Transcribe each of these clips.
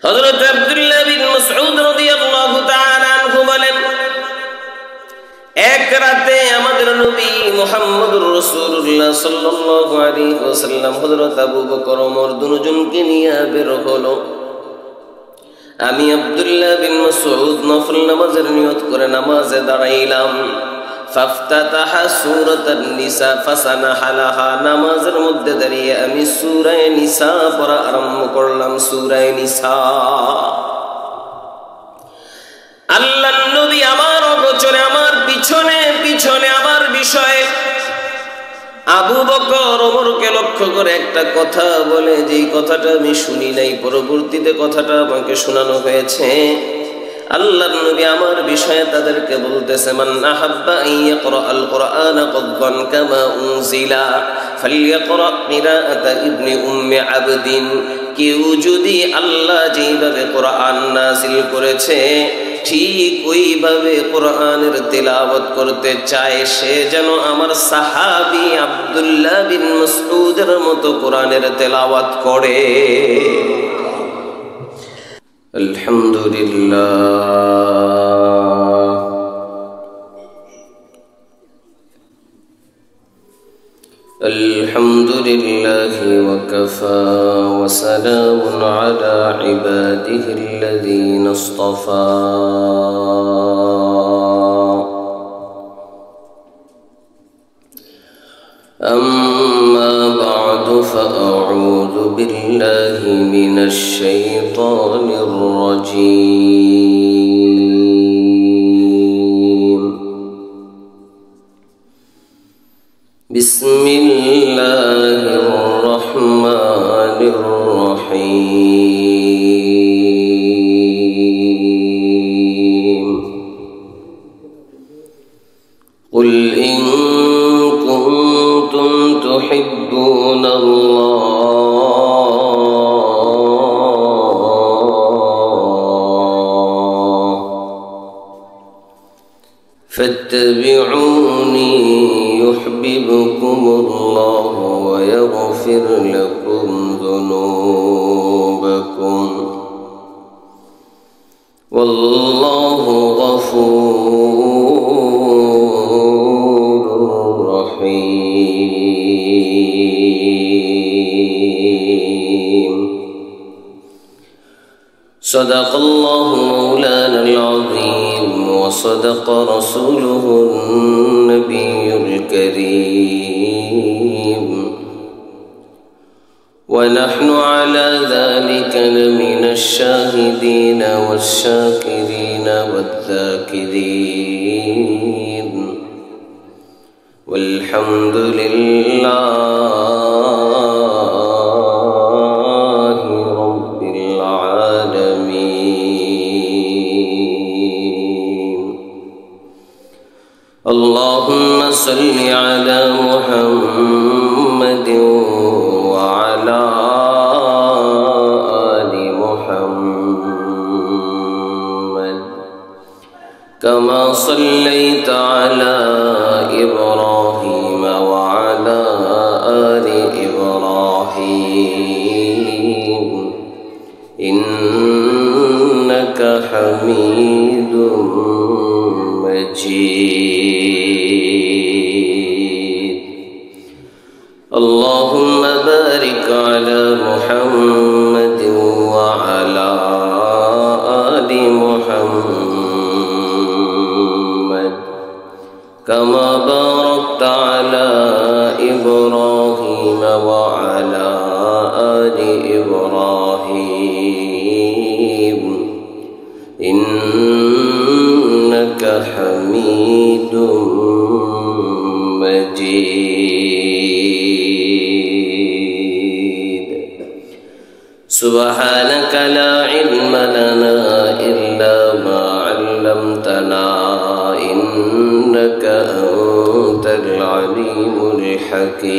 হযরত আব্দুল্লাহ বিন মাসউদ রাদিয়াল্লাহু তাআলা আনহু বলেন, এক রাতে আমাদের নবী মুহাম্মদুর রাসূলুল্লাহ সাল্লাল্লাহু আলাইহি ওয়াসাল্লাম হযরত আবু বকর ওমর দুজনকে নিয়ে বের হলো। আমি আব্দুল্লাহ বিন মাসউদ নফল নামাজের নিয়ত করে নামাজে দাঁড়াইলাম। ফাফতাতাহা সূরাতুন নিসা ফাসানাহা লাহা, নামাজের মধ্যে দাঁড়িয়ে আমি সূরা নিসা পড়া আরম্ভ করলাম। সূরা নিসা, আল্লাহর নবী আমার অগোচরে আমার পিছনে পিছনে আমার বিষয়ে আবু বকর ওমরকে লক্ষ্য করে একটা কথা বলে, যেই কথাটা আমি শুনি নাই, পরবর্তীতে কথাটা আমাকে শোনানো হয়েছে। আল্লাহর নবী আমার বিষয়ে তাদেরকে বলতেছে, মান আহাব্বা আইয়াকরা আল কুরআন কদ্দান কামা উনজিলা ফালইয়াকরা কিরাআতা ইবনে উম্মি আবদিন। কেউ যদি আল্লাহ যেভাবে কোরআন নাযিল করেছে ঠিক ওইভাবে কোরআনের তিলাওয়াত করতে চায়, সে যেন আমার সাহাবী আব্দুল্লাহ বিন মাসউদের মতো কোরআনের তিলাওয়াত করে। আলহামদুলিল্লাহ, আলহামদুলিল্লাহি ওয়া কাফা ওয়া সালামুন আলা ইবাদিহিল্লাযীনা ইসতাফা। আম্মা বা'দু ফাআউযু বিল্লাহি মিনাশ শাইতানির রাজীম। বিসমিল্লাহির রহমানির রহিম। কুল ইন কুনতুম তুহিব্বুনাল্লাহ ফাত্তাবিউনি يحببكم ويغفر لكم ذنوبكم والله غفور رحيم. صدق الله مولانا العظيم وصدق رسوله النبي الكريم، ونحن على ذلك لمن الشاهدين والشاكرين والذاكرين، والحمد لله رب العالمين. اللهم صل على محمد وعلى آل محمد كما صليت على إبراهيم وعلى آل إبراهيم إنك حميد مجيد. اللهم بارك على محمد وعلى آل محمد كما باركت على إبراهيم وعلى آل إبراهيم إنك حميد مجيد. سبحانك لا علم لنا إلا ما علمتنا إنك أنت العليم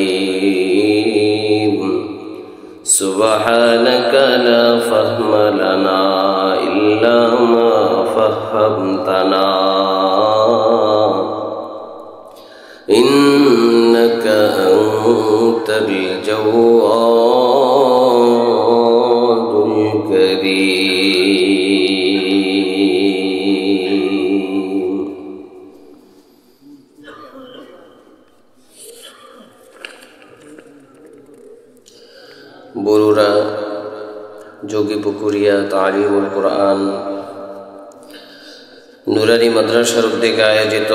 الحكيم. سبحانك لا فهم لنا إلا ما فهمتنا إنك أنت الجواد الكريم. বরুড়া যোগীপুকুরিয়া তালিমুল কোরআন নুরানি মাদ্রাসার উদ্যোগে আয়োজিত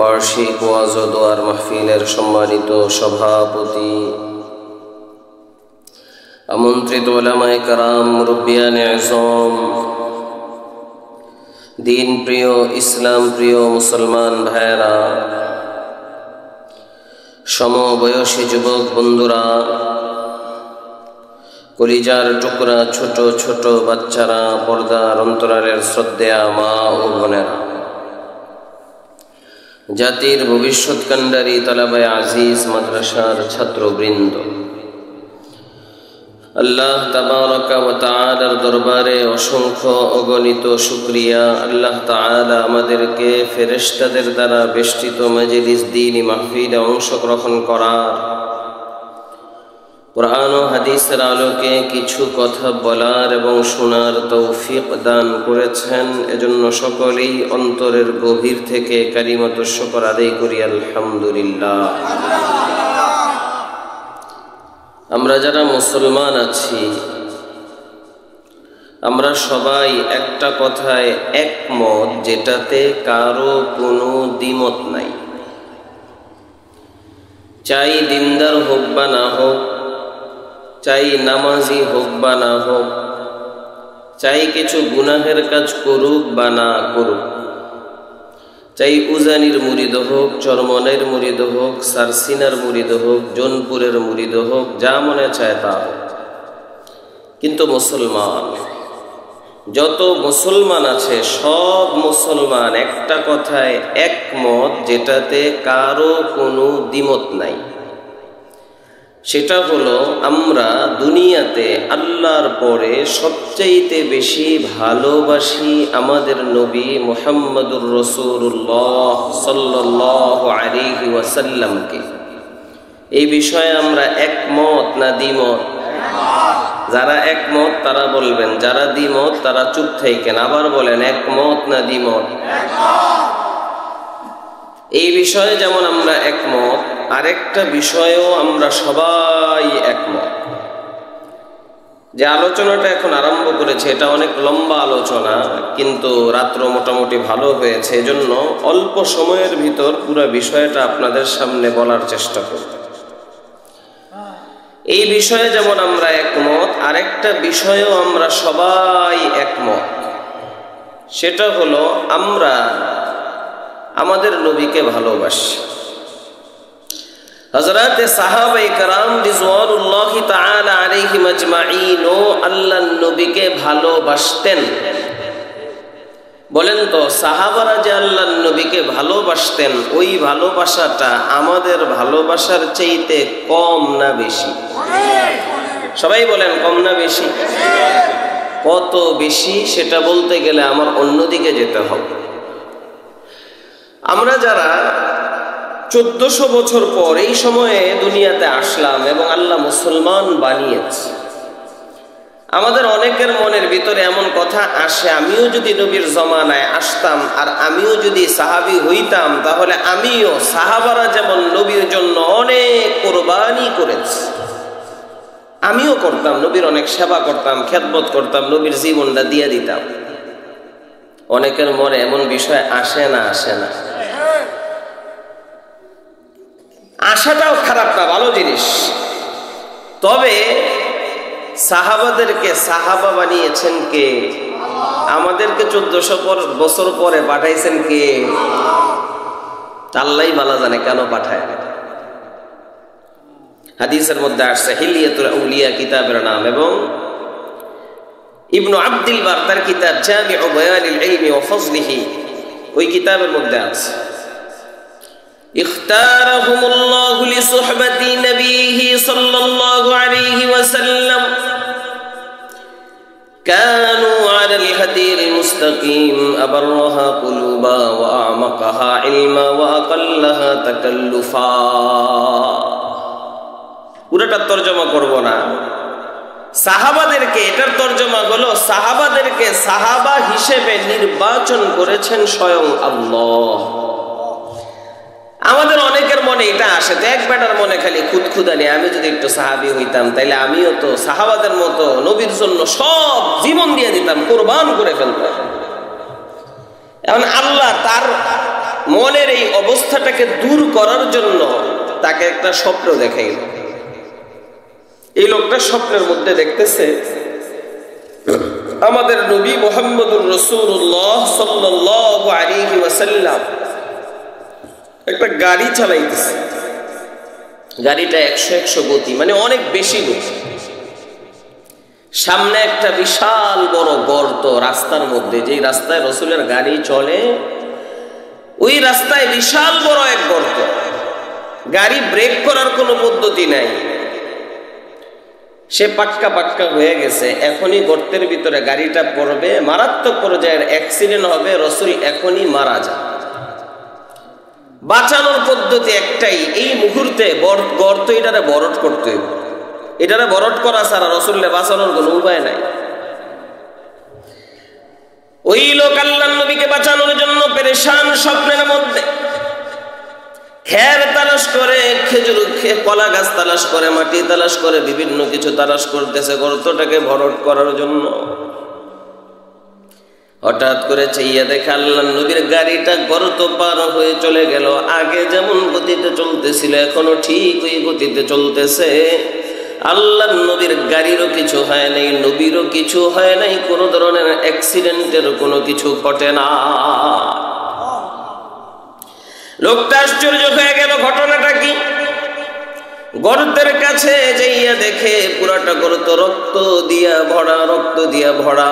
বার্ষিক ওয়াজ ও দোয়ার মাহফিলের সম্মানিত সভাপতি, আমন্ত্রিত উলামায়ে কেরাম, মুরব্বিয়ানে আযম, দিন প্রিয়, ইসলাম প্রিয় মুসলমান ভাইয়েরা, সমবয়সী যুবক বন্ধুরা, কলিজার টুকরা ছোট ছোট বাচ্চারা, পর্দার অন্তরালের শ্রদ্ধেয়া মা ও বোনেরা, জাতির ভবিষ্যৎ কান্ডারী তালাবায়ে আজিজ মাদ্রাসার ছাত্রবৃন্দ, আল্লাহ তাবারাকা ওয়া তাআলার দরবারে অসংখ্য অগণিত শুকরিয়া। আল্লাহ তাআলা আমাদেরকে ফেরেশতাদের দ্বারা বেষ্টিত মাজলিস দ্বীনি মাহফিলে অংশগ্রহণ করার, কুরআন ও হাদিসের আলোকে কিছু কথা বলার এবং শোনার তৌফিক দান করেছেন। এজন্য সকলেই অন্তরের গভীর থেকে কালিমাতুশ শুকর আদায় করি আলহামদুলিল্লাহ। আমরা যারা মুসলমান আছি, আমরা সবাই একটা কথায় একমত, যেটাতে কারো কোনো দ্বিমত নাই। চাই দিনদার হোক বা না হোক, চাই নামাজি হোক বা না হোক, চাই কিছু গুনাহের কাজ করুক বা না করুক, চাই উজানির মুরিদ হোক, চরমনের মুরিদ হোক, সারসিনার মুরিদ হোক, জোনপুরের মুরিদ হোক, যা মনে চায় তা হোক, কিন্তু মুসলমান, যত মুসলমান আছে সব মুসলমান একটা কথায় একমত, যেটাতে কারো কোনো দ্বিমত নাই। সেটা হলো, আমরা দুনিয়াতে আল্লাহর পরে সবচাইতে বেশি ভালোবাসি আমাদের নবী মুহাম্মদুর রাসূলুল্লাহ সাল্লাল্লাহু আলাইহি ওয়াসাল্লামকে। এই বিষয়ে আমরা একমত না দ্বিমত? যারা একমত তারা বলবেন, যারা দ্বিমত তারা চুপ থাকেন। আবার বলেন, একমত না দ্বিমত? এই বিষয়ে যেমন আমরা একমত, আরেকটা বিষয়েও আমরা সবাই একমত। যে আলোচনাটা এখন আরম্ভ করেছে এটা অনেক লম্বা আলোচনা, কিন্তু রাত্র মোটামুটি ভালো হয়েছে, এজন্য অল্প সময়ের ভিতর পুরো বিষয়টা আপনাদের সামনে বলার চেষ্টা করব। এই বিষয়ে যেমন আমরা একমত, আরেকটা বিষয়েও আমরা সবাই একমত। সেটা হলো, আমরা আমাদের নবীকে ভালোবাসি। হযরতে সাহাবায়ে কেরাম রিজওয়ানুল্লাহি তাআলা আলাইহিম আজমাইন ও আল্লাহর নবীকে ভালোবাসতেন। বলেন তো, সাহাবারা যে আল্লাহর নবীকে ভালোবাসতেন, ওই ভালোবাসাটা আমাদের ভালোবাসার চাইতে কম না বেশি? সবাই বলেন, কম না বেশি? কত বেশি সেটা বলতে গেলে আমার অন্যদিকে যেতে হবে। আমরা যারা 1400 বছর পর এই সময়ে দুনিয়াতে আসলাম এবং আল্লাহ মুসলমান বানিয়েছে, আমাদের অনেকের মনের ভিতরে এমন কথা আসে, আমিও যদি নবীর জমানায় আসতাম আর আমিও যদি সাহাবী হইতাম, তাহলে আমিও সাহাবারা যেমন নবীর জন্য অনেক কোরবানি করেছি, আমিও করতাম, নবীর অনেক সেবা করতাম, খেদমত করতাম, নবীর জীবনটা দিয়ে দিতাম। অনেকের মনে এমন বিষয় আসে না? আসে না? আশাটাও খারাপ না, ভালো জিনিস। তবে সাহাবাদেরকে সাহাবা বানিয়েছেন কে? আমাদেরকে 1400 বছর পরে পাঠাইছেন কে? আল্লাহই ভালো জানে কেন পাঠায়। হাদিসের মধ্যে আসছে, হিলিয়াতুল আউলিয়া কিতাবের নাম, এবং ইবনু আব্দুল বার তার কিতাব জামিউ বায়ানিল ইলমি ওয়া ফাজলিহি, ওই কিতাবের মধ্যে আছে, ইখতারাহুমুল্লাহু লিসুহবাতি নবিহি সাল্লাল্লাহু আলাইহি ওয়াসাল্লাম কানু আলাল হাদিল মুস্তাকিম আবরহা কুলুবা ওয়া আমাকাহা ইলমা ওয়া আকাল্লাহা তাকাল্লুফা। পুরোটা তরজমা করব না, সাহাবাদেরকে, এটার তর্জমা হলো সাহাবাদেরকে সাহাবা হিসেবে নির্বাচন করেছেন স্বয়ং আল্লাহ। আমাদের অনেকের মনে এটা আসে, তো এক বেটার মনে খালি খুদখুদানি, আমি যদি একটু সাহাবি হইতাম তাইলে আমিও তো সাহাবাদের মতো নবীর জন্য সব জীবন দিয়ে দিতাম, কোরবান করে ফেলতাম। এখন আল্লাহ তার মনের এই অবস্থাটাকে দূর করার জন্য তাকে একটা স্বপ্ন দেখাইল। এই লোকটা স্বপ্নের মধ্যে দেখতেছে আমাদের নবী মুহাম্মদুর রাসূলুল্লাহ সাল্লাল্লাহু আলাইহি ওয়াসাল্লাম একটা গাড়ি চালাইতেছে। গাড়িটা 100 গতি, মানে অনেক বেশি গতি। সামনে একটা বিশাল বড় গর্ত রাস্তার মধ্যে, যেই রাস্তায় রাসূলের গাড়ি চলে ওই রাস্তায় বিশাল বড় এক গর্ত। গাড়ি ব্রেক করার কোনো পদ্ধতি নাই, সে পাক্কা হয়ে গেছে। এখনই গর্তের ভিতরে গাড়িটা পড়বে, মারাত্মক পর্যায়ের অ্যাক্সিডেন্ট হবে, রাসূল এখনই মারা যায়। বাঁচানোর পদ্ধতি একটাই, এই মুহূর্তে গর্ত এটারে বরট করতে হবে। এটারে বরট করা ছাড়া রাসূলকে বাঁচানোর কোনো উপায় নাই। ওই লোক আল্লাহর নবীকে বাঁচানোর জন্য পেরেশান, স্বপ্নের মধ্যে খের তালাশ করে, খেজুর কলা গাছ তালাশ করে, মাটি তালাশ করে, বিভিন্ন কিছু তালাশ করতেছে গর্তটাকে ভরট করার জন্য। হঠাৎ করে চাইয়া দেখে আল্লাহর নবীর গাড়িটা গর্ত পার হয়ে চলে গেল। আগে যেমন গতিতে চলতেছিল এখনো ঠিক ওই গতিতে চলতেছে। আল্লাহর নবীর গাড়িরও কিছু হয় নাই, নবীরও কিছু হয় নাই, কোনো ধরনের অ্যাক্সিডেন্টের কোনো কিছু ঘটে না। লোকটা আশ্চর্য হয়ে গেল, ঘটনাটা কি? গর্তের কাছে যাইয়া দেখে পুরাটা গর্ত রক্ত দিয়া ভরা।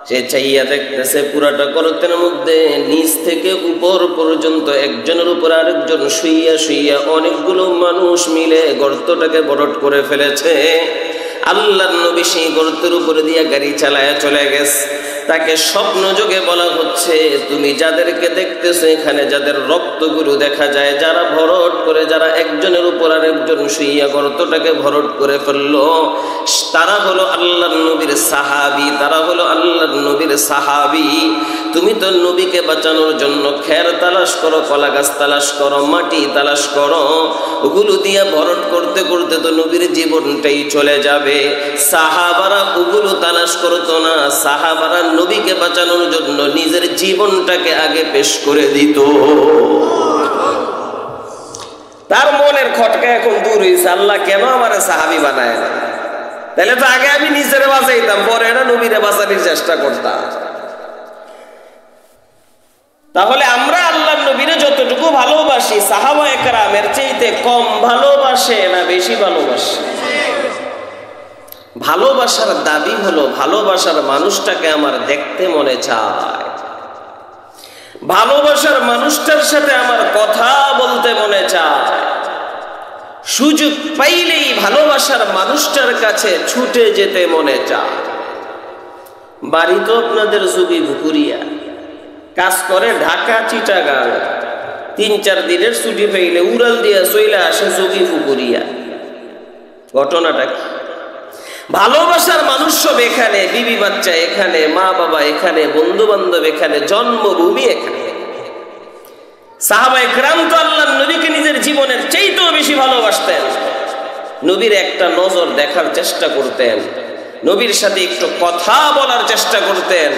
সে চাইয়া দেখতেছে পুরাটা গর্তের মধ্যে নিচ থেকে উপর পর্যন্ত একজনের উপর আরেকজন শুইয়া অনেকগুলো মানুষ মিলে গর্তটাকে ভরট করে ফেলেছে। আল্লাহর নবী সেই গর্তের উপরে দিয়ে গাড়ি চালায়া চলে গেছে। তাকে স্বপ্ন যোগে বলা হচ্ছে, তুমি যাদেরকে দেখতেছো এখানে, যাদের রক্তগুলো দেখা যায়, যারা ভরট করে, যারা একজনের উপর আরেকজন শুইয়া গর্তটাকে ভরট করে ফেললো, তারা হলো আল্লাহর নবীর সাহাবী, তারা হলো আল্লাহর নবীর সাহাবী। তুমি তো নবীকে বাঁচানোর জন্য খের তালাশ করো, কলা গাছ তালাশ করো, মাটি তালাশ করো, ওগুলো দিয়ে ভরট করতে করতে তো নবীর জীবনটাই চলে যাবে। সাহাবারা ওগুলো তালাশ করতো না, সাহাবারা নবীকে বাঁচানোর জন্য নিজের জীবনটাকে আগে পেশ করে দিত। তার মনের খটকা এখন দূর হয়েছে, আল্লাহ কেন আমারে সাহাবী বানায় না? তাহলে তো আগে আমি নিজের বাঁচাইতাম, পরে না নবীরে বাঁচানোর চেষ্টা করতাম। তাহলে আমরা আল্লাহর নবীরে যতটুকু ভালোবাসি, সাহাবায়ে কেরামের চাইতে কম ভালোবাসে না বেশি ভালোবাসে? ভালোবাসার দাবি হলো ভালোবাসার মানুষটাকে আমার দেখতে মনে চায়, ভালোবাসার মানুষটার সাথে আমার কথা বলতে মনে চায়, সুযোগ পাইলেই ভালোবাসার মানুষটার কাছে ছুটে যেতে মনে চায়। বাড়ি তো আপনাদের যোগী পুকুরিয়া, কাজ করে ঢাকা চিটাগাং, 3-4 দিনের ছুটি পাইলে উড়াল দিয়া চইলা আসে যোগী পুকুরিয়া। ঘটনাটা কি? ভালোবাসার মানুষ সব এখানে, বিবি বাচ্চা এখানে, মা বাবা এখানে, বন্ধু বান্ধব এখানে, জন্মভূমি এখানে। সাহাবায়ে কেরাম তো আল্লাহর নবীকে নিজের জীবনের চাইতেও বেশি ভালোবাসতেন। নবীর একটা নজর দেখার চেষ্টা করতেন, নবীর সাথে একটু কথা বলার চেষ্টা করতেন,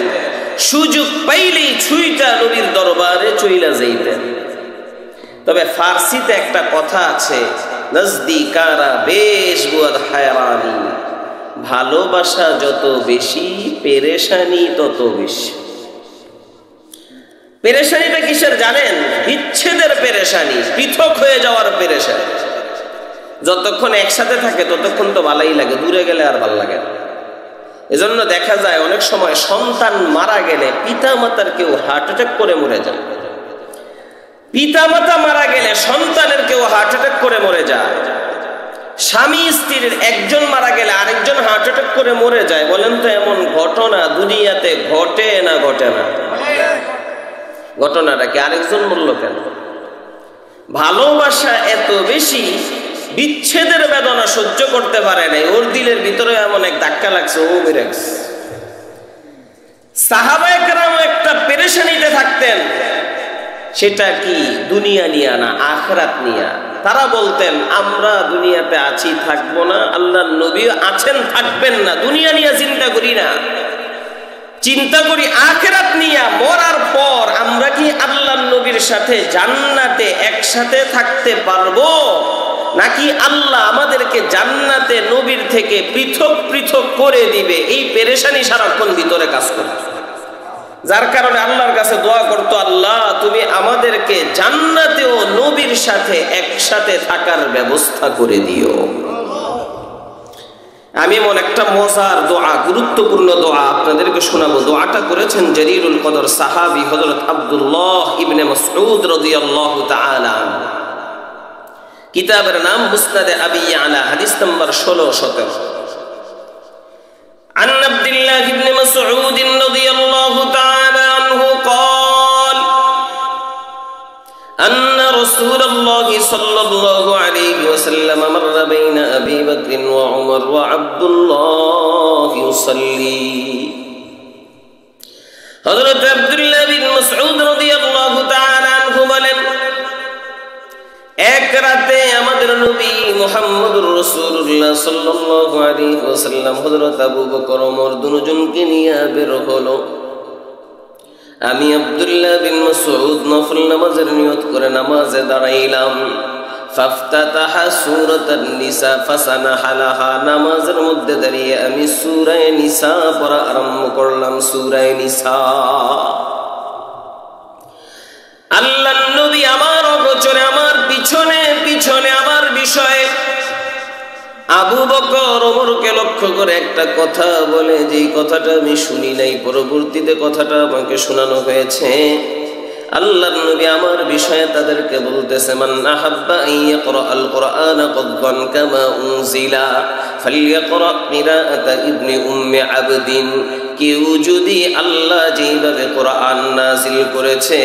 সুযোগ পাইলেই ছুঁইটা নবীর দরবারে চইলা যাইতেন। তবে ফার্সিতে একটা কথা আছে, নজদিকারা বেশ বুয়াদ হায়রানি, ভালোবাসা যত বেশি পেরেশানি তত বেশি। পেরেশানিটা কিসের জানেন? বিচ্ছেদের পেরেশানি, পৃথক হয়ে যাওয়ার পেরেশানি। যতক্ষণ একসাথে থাকে ততক্ষণ তো ভালোই লাগে, দূরে গেলে আর ভালো লাগে না। এজন্য দেখা যায় অনেক সময় সন্তান মারা গেলে পিতা মাতার কেউ হার্ট অ্যাটাক করে মরে যায়, পিতা মাতা মারা গেলে সন্তানের কেউ হার্ট অ্যাটাক করে মরে যায়, স্বামী স্ত্রীর একজন মারা গেলে আরেকজন হার্ট অ্যাটাক করে মরে যায়। বলেন তো এমন ঘটনা দুনিয়াতে ঘটে না ঘটে না? ঘটনাটা কি? আরেকজন মরল কেন? ভালোবাসা এত বেশি বিচ্ছেদের বেদনা সহ্য করতে পারে নাই, ওর দিলের ভিতরে এমন এক ধাক্কা লাগছে, ও বেড়ে গেছে। সাহাবায়ে কেরাম একটা পেরেশানিতে থাকতেন, সেটা কি দুনিয়া নিয়া না আখিরাত নিয়া। তারা বলতেন আমরা দুনিয়াতে আছি থাকবো না, আল্লাহর নবী আছেন থাকবেন না, দুনিয়া নিয়ে চিন্তা করি না, চিন্তা করি আখিরাত নিয়া। মরার পর আমরা কি আল্লাহর নবীর সাথে জান্নাতে একসাথে থাকতে পারবো, নাকি আল্লাহ আমাদেরকে জান্নাতে নবীর থেকে পৃথক পৃথক করে দিবে, এই পেরেশানি সারাক্ষণ ভিতরে কাজ করে। যার কারণে আল্লাহর কাছে দোয়া করতো, আল্লাহ তুমি আমাদেরকে জান্নাতেও নবীর সাথে একসাথে থাকার ব্যবস্থা করে দিও। আমি এমন একটা মজার দোয়া, গুরুত্বপূর্ণ দোয়া আপনাদেরকে শোনাবো। দোয়াটা করেছেন জরিরুল কদর সাহাবী হযরত আব্দুল্লাহ ইবনে মাসউদ রাদিয়াল্লাহু তাআলা। কিতাবের নাম মুসনাদে আবি ইয়ালা, হাদিস নাম্বার 16-17। عن عبد الله بن مسعود رضي الله تعالى عنه قال أن رسول الله صلى الله عليه وسلم مر بين أبي بكر وعمر وعبد الله يصلي। حضرت عبد الله بن مسعود رضي الله تعالى عنه বলেন, এক রাতে আমাদের নবী মুহাম্মদুর রাসূলুল্লাহ সাল্লাল্লাহু আলাইহি ওয়াসাল্লাম হযরত আবু বকর ওমর দুজনকে নিয়ে বের হলো। আমি আব্দুল্লাহ বিন মাসউদ নফল নামাজের নিয়ত করে নামাজে দাঁড়াইলাম। ফাফতাতাহা সূরাতান নিসা ফাসানাহা লাহা, নামাজের মধ্যে দাঁড়িয়ে আমি সূরা নিসা পড়া আরম্ভ করলাম। সূরা নিসা, আল্লাহর নবী আমার অগোচরে আমার পিছনে পিছনে আমার বিষয়ে আবু বকর ওমরকে লক্ষ্য করে একটা কথা বলে, যেই কথাটা আমি শুনি নাই, পরবর্তীতে কথাটা আমাকে শোনানো হয়েছে। আল্লাহর নবী আমার বিষয়ে তাদেরকে বলতেছে, মান আহাব্বা আইয়াকরা আল কুরআন কদ্দান কামা উনজিলা ফালইয়াকরা কিরাআতা ইবনে উম্মি আবদিন। কেউ যদি আল্লাহ যেভাবে কোরআন নাজিল করেছে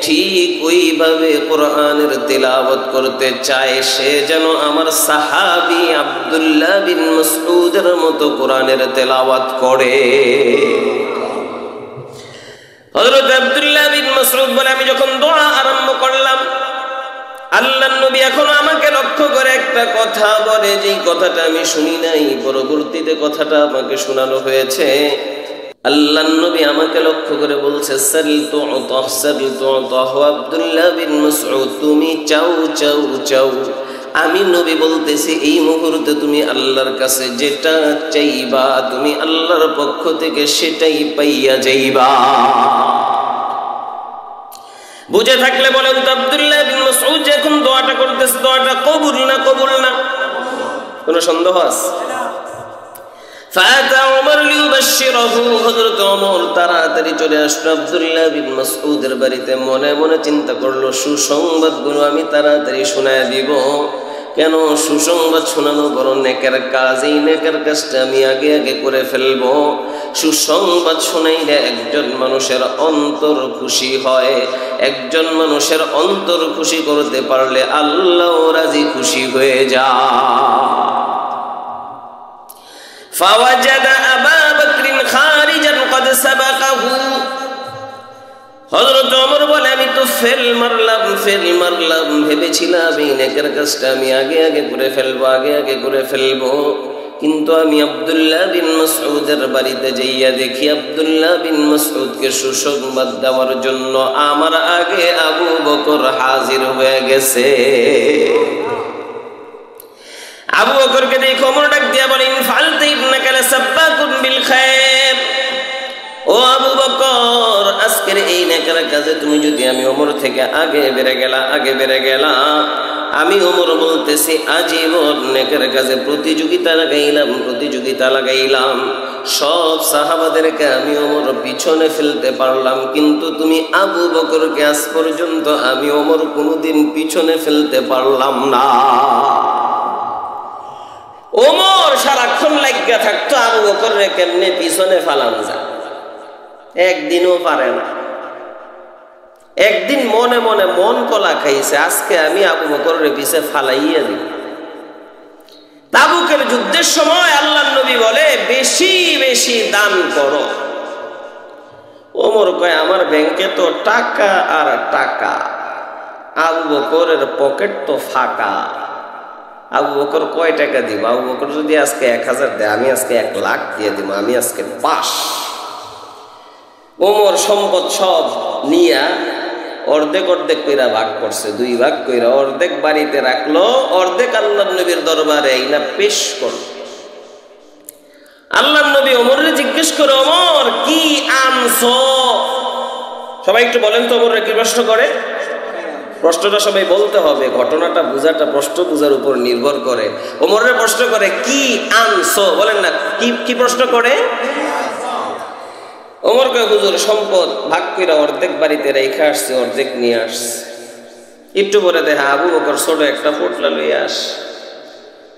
ঠিক ওইভাবে কোরআনের তেলাওয়াত করতে চায়, সে যেন আমার সাহাবী আব্দুল্লাহ বিন মাসউদের মতো কোরআনের তেলাওয়াত করে। হযরত আব্দুল্লাহ বিন মাসউদ বলে, আমি যখন দোয়া আরম্ভ করলাম, আল্লাহর নবী এখনো আমাকে লক্ষ্য করে একটা কথা বলে, যেই কথাটা আমি শুনি নাই, পরবর্তীতে কথাটা আমাকে শোনানো হয়েছে। আল্লাহর নবী আমাকে লক্ষ্য করে বলছে, সালতু উতাহ আব্দুল্লাহ বিন মাসউদ, তুমি চাও চাও চাও। আমি নবী বলতেছি, এই মুহূর্তে তুমি আল্লাহর কাছে যেটা চাইবা, তুমি আল্লাহর পক্ষ থেকে সেটাই পাইয়া যাইবা। বুঝে থাকলে বলেন তো, আব্দুল্লাহ বিন মাসউদ যখন দোয়াটা করতেছে, দোয়াটা কবুল না কবুল না? কোনো সন্দেহ আছে? ফাতা ওমর লিউবাশশিরহু, হযরত ওমর তাড়াতাড়ি চলে আসলো আব্দুল্লাহ বিন মাসউদের বাড়িতে। মনে মনে চিন্তা করলো, সুসংবাদগুলো আমি তাড়াতাড়ি শোনায় দিব। কেন? সুসংবাদ শোনানো বড় নেকের কাজ, এই নেকের কাজটা আমি আগে আগে করে ফেলবো। সুসংবাদ শোনাইলে একজন মানুষের অন্তর খুশি হয়, একজন মানুষের অন্তর খুশি করতে পারলে আল্লাহ রাজি খুশি হয়ে যায়। فوجد أبا بكر خارجا قد سبقه। হযরত ওমর বলে, আমি তো ফেল মারলাম, ভেবেছিলাম এই নেকের কাজটা আমি আগে আগে করে ফেলবো, কিন্তু আমি আব্দুল্লাহ বিন মাসউদের বাড়িতে যাইয়া দেখি আব্দুল্লাহ বিন মাসউদকে সুসংবাদ দেওয়ার জন্য আমার আগে আবু বকর হাজির হয়ে গেছে। আবু বকরকে দেখে ওমর ডাক দিয়া বলেন, ফালতা ইবনাকা লাসাব্বাকুন বিল খায়র। ও আবু বকর, আজকের এই নেকের কাজে তুমি যদি আমি ওমর থেকে আগে বেড়ে গেলা। আমি ওমর বলতেছি, আজীবন নেকের কাজে প্রতিযোগিতা লাগাইলাম। সব সাহাবাদেরকে আমি ওমর পিছনে ফেলতে পারলাম, কিন্তু তুমি আবু বকরকে আজ পর্যন্ত আমি ওমর কোনোদিন পিছনে ফেলতে পারলাম না। ওমর সারাক্ষণ লাগিয়া থাকতো আবু বকরকে কেমনে পিছনে ফালানো যায়, একদিনও পারে না। একদিন মনে মনে মন কলা খাইছে, আজকে আমি আবু বকরের পিছে ফালাইয়া দিব। তাবুকের যুদ্ধের সময় আল্লাহর নবী বলে বেশি বেশি দান করো। ওমর কয় আমার ব্যাংকে তো টাকা আর টাকা, আবু বকরের পকেট তো ফাঁকা। আবু বকর কয় টাকা দিব? আবু বকর যদি আজকে 1000 দেয়, আমি আজকে 1 লাখ দিয়ে দিব, আমি আজকে পাস। ওমর সম্পদ সব নিয়া অর্ধেক অর্ধেক কইরা ভাগ করছে, 2 ভাগ কইরা অর্ধেক বাড়িতে রাখলো, অর্ধেক আল্লাহর নবীর দরবারে আইনা পেশ করলো। আল্লাহর নবী ওমরে জিজ্ঞেস করে, ওমর কি আনছো? সবাই একটু বলেন তো ওমরে কি প্রশ্ন করে? প্রশ্নটা সবাই বলতে হবে, ঘটনাটা বুঝাটা প্রশ্ন বুঝার উপর নির্ভর করে। ওমরের প্রশ্ন করে কি আনছো, বলেন না কি প্রশ্ন করে? ওমর কয় হুজুর সম্পদ ভাগ কইরা অর্ধেক বাড়িতে রেখে আসছে, অর্ধেক নিয়ে আসছে। একটু পরে দেখা আবু বকর ছোট একটা পোটলা লইয়া আস।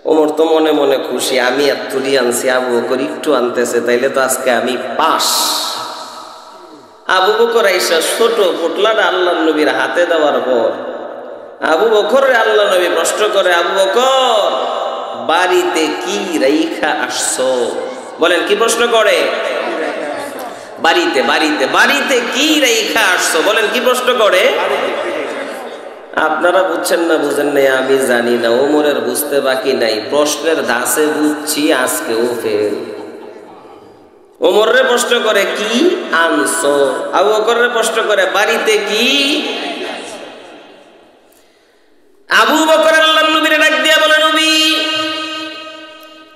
ওমর তো মনে মনে খুশি, আমি এতটি আনছি, আবু বকর একটু আনতেছে, তাইলে তো আজকে আমি পাস। আবু বকর আইসা ছোট পোটলাটা আল্লাহর নবীর হাতে দেওয়ার পর আবু বকরের আল্লাহর নবী প্রশ্ন করে, আবু বকর বাড়িতে কি রাইখা আসছো? বলেন কি প্রশ্ন করে? বাড়িতে বাড়িতে বাড়িতে কি রাইখা আসছো? বলেন কি প্রশ্ন করে? আপনারা বুঝছেন না বুঝেন নাই আমি জানি না, ওমরের বুঝতে বাকি নাই, প্রশ্নের ধাঁচে বুঝছি আজকেও ফেল। ওমরে প্রশ্ন করে কি আনছো, আবু বকরের প্রশ্ন করে বাড়িতে কি। আবু বকর আল্লাহর নবীর ডাক দিয়া বলে, নবী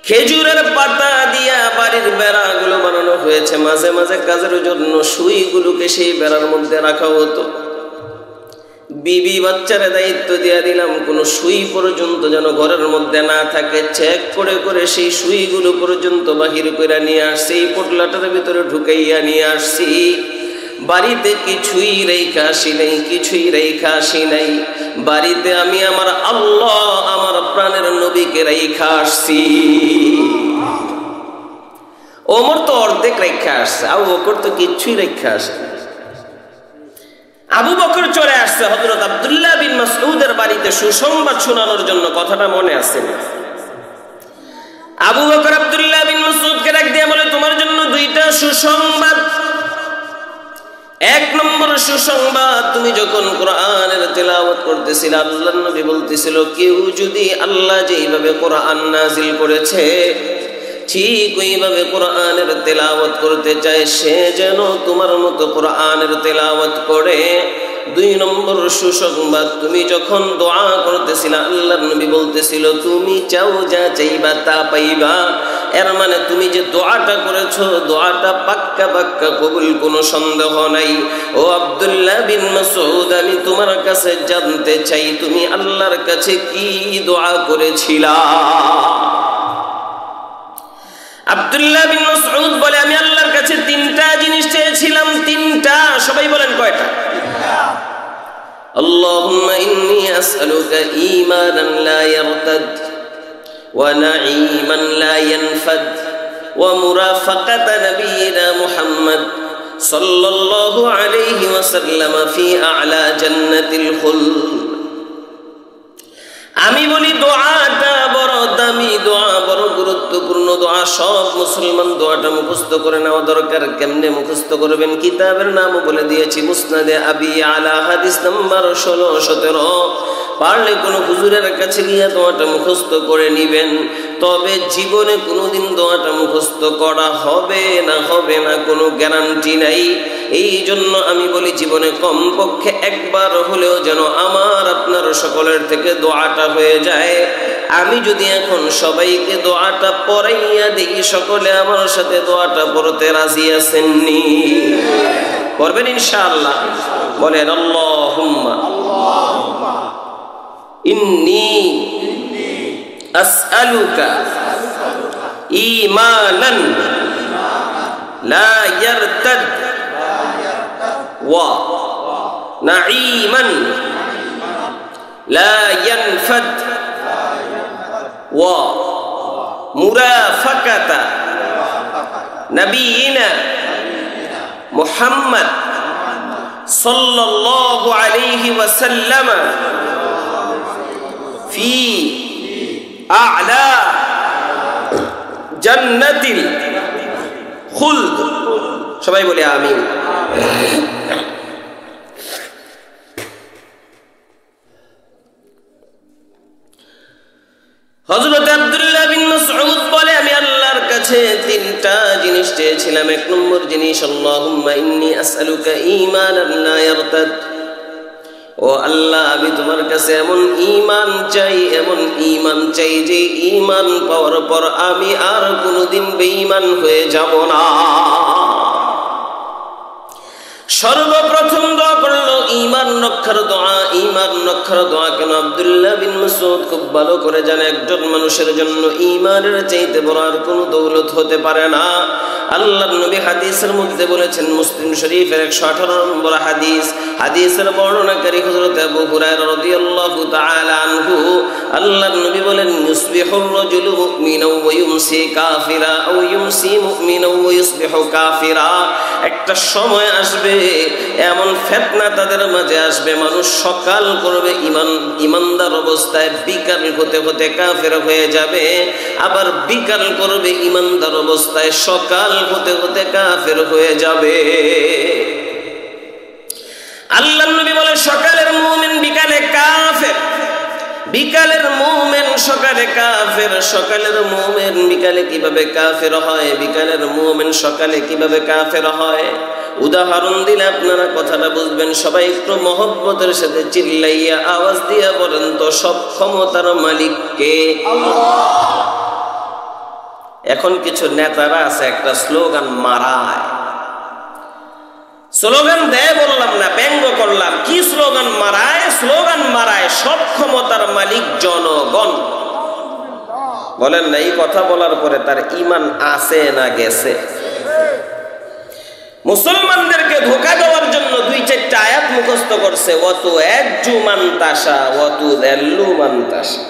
খেজুরের পাতা দিয়া বাড়ির বেড়াগুলো বানানো হয়েছে, মাঝে মাঝে কাজের জন্য সুইগুলোকে সেই বেড়ার মধ্যে রাখা হতো। বিবি বাচ্চারে দায়িত্ব দিয়া দিলাম কোন সুই পর্যন্ত যেন ঘরের মধ্যে না থাকে, চেক করে করে সেই সুইগুলো পর্যন্ত বাহির করে নিয়ে আসছি, পোটলাটার ভিতরে ঢুকাইয়া নিয়ে আসছি। বাড়িতে কিছুই রেখা আসি নাই, কিছুই রেখা আসি নাই। বাড়িতে আমি আমার আল্লাহ আমার প্রাণের নবীকে রেখা আসছি। ওমর তো অর্ধেক রেখা আসছে, আবু বকর তো কিছুই রেখা আসে। আবু বকর চলে আসছে হযরত আব্দুল্লাহ বিন মাসউদের বাড়িতে সুসংবাদ শোনানোর জন্য। কথাটা মনে আছে না? আবু বকর আব্দুল্লাহ বিন মাসউদকে ডাক দিয়ে বলে, তোমার জন্য 2টা সুসংবাদ। 1 নম্বর সুসংবাদ, তুমি যখন কোরআনের তেলাওয়াত করতেছিলে আল্লাহর নবী বলতেছিল, কেউ যদি আল্লাহ যেইভাবে কোরআন নাজিল করেছে ঠিক ওইভাবে কোরআনের তেলাওয়াত করতে চায়, সে যেন তোমার মতো কোরআনের তেলাওয়াত করে। 2 নম্বর সুসংবাদ, তুমি যখন দোয়া করতেছিলে আল্লাহর নবী বলতেছিল, তুমি চাও যা চাইবা তা পাইবা। এর মানে তুমি যে দোয়াটা করেছো দোয়াটা পাক্কা পাক্কা কবুল, কোনো সন্দেহ নাই। ও আব্দুল্লাহ বিন মাসউদ, আমি তোমার কাছে জানতে চাই তুমি আল্লাহর কাছে কি দোয়া করেছিলা? আব্দুল্লাহ বিন মাসউদ বলে, আমি আল্লাহর কাছে 3টা জিনিস চেয়েছিলাম। 3টা, সবাই বলেন কয়টা? আল্লাহুম্মা ইন্নী আসআলুকা ঈমানান লা ইয়ারতাদ ওয়া নাঈমান লা ইয়ানফাদ ওয়া মুরাফাকাতা নবিয়িনা মুহাম্মদ সাল্লাল্লাহু আলাইহি ওয়াসাল্লাম ফি আ'লা জান্নাতিল খুলদ। আমি বলি দোয়াটা বড় দামি দোয়া, বড় গুরুত্বপূর্ণ দোয়া। সব মুসলমান দোয়াটা মুখস্থ করে নেওয়া দরকার। কেমনে মুখস্থ করবেন? কিতাবের নাম বলে দিয়েছি, মুসনাদে আবি আলা হাদিস নাম্বার 16-17। পারলে কোনো হুজুরের কাছে গিয়ে দোয়াটা মুখস্থ করে নিবেন। তবে জীবনে কোনোদিন দোয়াটা মুখস্থ করা হবে না কোনো গ্যারান্টি নাই। এই জন্য আমি বলি জীবনে কমপক্ষে একবার হলেও যেন আমার আপনার সকলের থেকে দোয়াটা হয়ে যায়। আমি যদি এখন সবাইকে দোয়াটা পড়াইয়া দিই, সকলে আমার সাথে দোয়াটা পড়তে রাজি আছেননি? পড়বেন ইনশাআল্লাহ? বলেন আল্লাহুম্মা ইন্নী আসআলুকা ঈমানান লা ইয়ারতাদ ওয়া নাঈমান লা ইয়ানফাদ ওয়া মুরাফাকাতা নবিয়িনা মুহাম্মদ সাল্লাল্লাহু আলাইহি ওয়াসাল্লাম ফি আ'লা জান্নাতিল খুলদ। সবাই বলে আমিন। হযরত আব্দুল্লাহ বিন মাসউদ বলে, আমি আল্লাহর কাছে তিনটা জিনিস চেয়েছিলাম। এক নম্বর জিনিস, আল্লাহুম্মা ইন্নী আসআলুকা ঈমানান লা ইয়ারতাদ। ও আল্লাহ, আমি তোমার কাছে এমন ঈমান চাই, এমন ঈমান চাই যে ঈমান পাওয়ার পর আমি আর কোনোদিন বেঈমান হয়ে যাব না। সর্বপ্রথম দোয়া করলো ঈমান রক্ষার দোয়া। ঈমান রক্ষার দোয়া কেন? আব্দুল্লাহ বিন মাসউদ খুব ভালো করে জানে একজন মানুষের জন্য ঈমানের চাইতে বড় আর কোনো দৌলত হতে পারে না। আল্লাহর নবী হাদিসের মধ্যে বলেছেন, মুসলিম শরীফের 118 নম্বর হাদিস, হাদিসের বর্ণনাকারী হযরত আবু হুরায়রা রাদিয়াল্লাহু তাআলা আনহু, আল্লাহর নবী বলেন, ইউসবিহুর রাজুলু মুমিনাও ওয়া ইউমসি কাফিরা আও ইউমসি মুমিনাও ওয়া ইউসবিহু কাফিরা। একটা সময় আসবে, এমন ফিতনা তাদের মাঝে আসবে, মানুষ সকাল করবে ইমানদার অবস্থায়, বিকাল হতে হতে কাফের হয়ে যাবে, আবার বিকাল করবে ইমানদার অবস্থায়, সকাল হতে হতে কাফের হয়ে যাবে। আল্লাহর নবী বলে, সকালের মুমিন বিকালে কাফের, বিকালের মুমিন সকালে কাফের। সকালের মুমিন বিকালে কিভাবে কাফের হয়? বিকালের মুমিন সকালে কিভাবে কাফের হয়? উদাহরণ দিলে আপনারা কথাটা বুঝবেন। সবাই একটু মহব্বতের সাথে চিল্লাইয়া আওয়াজ দিয়ে বলেন তো, সব ক্ষমতার মালিক কে? আল্লাহ। এখন কিছু নেতারা আছে, একটা স্লোগান মারায়, স্লোগান দেয় বললাম না, ব্যঙ্গ করলাম। কি স্লোগান মারায়? স্লোগান মারায় সব ক্ষমতার মালিক জনগণ। বলেন না, এই কথা বলার পরে তার ঈমান আছে না গেছে? মুসলমানদেরকে ধোঁকা দেওয়ার জন্য 2-4টা আয়াত মুখস্থ করছে, ওয়াতু এজ্জু মান তাশা ওয়াতু যাল্লু মান তাশা।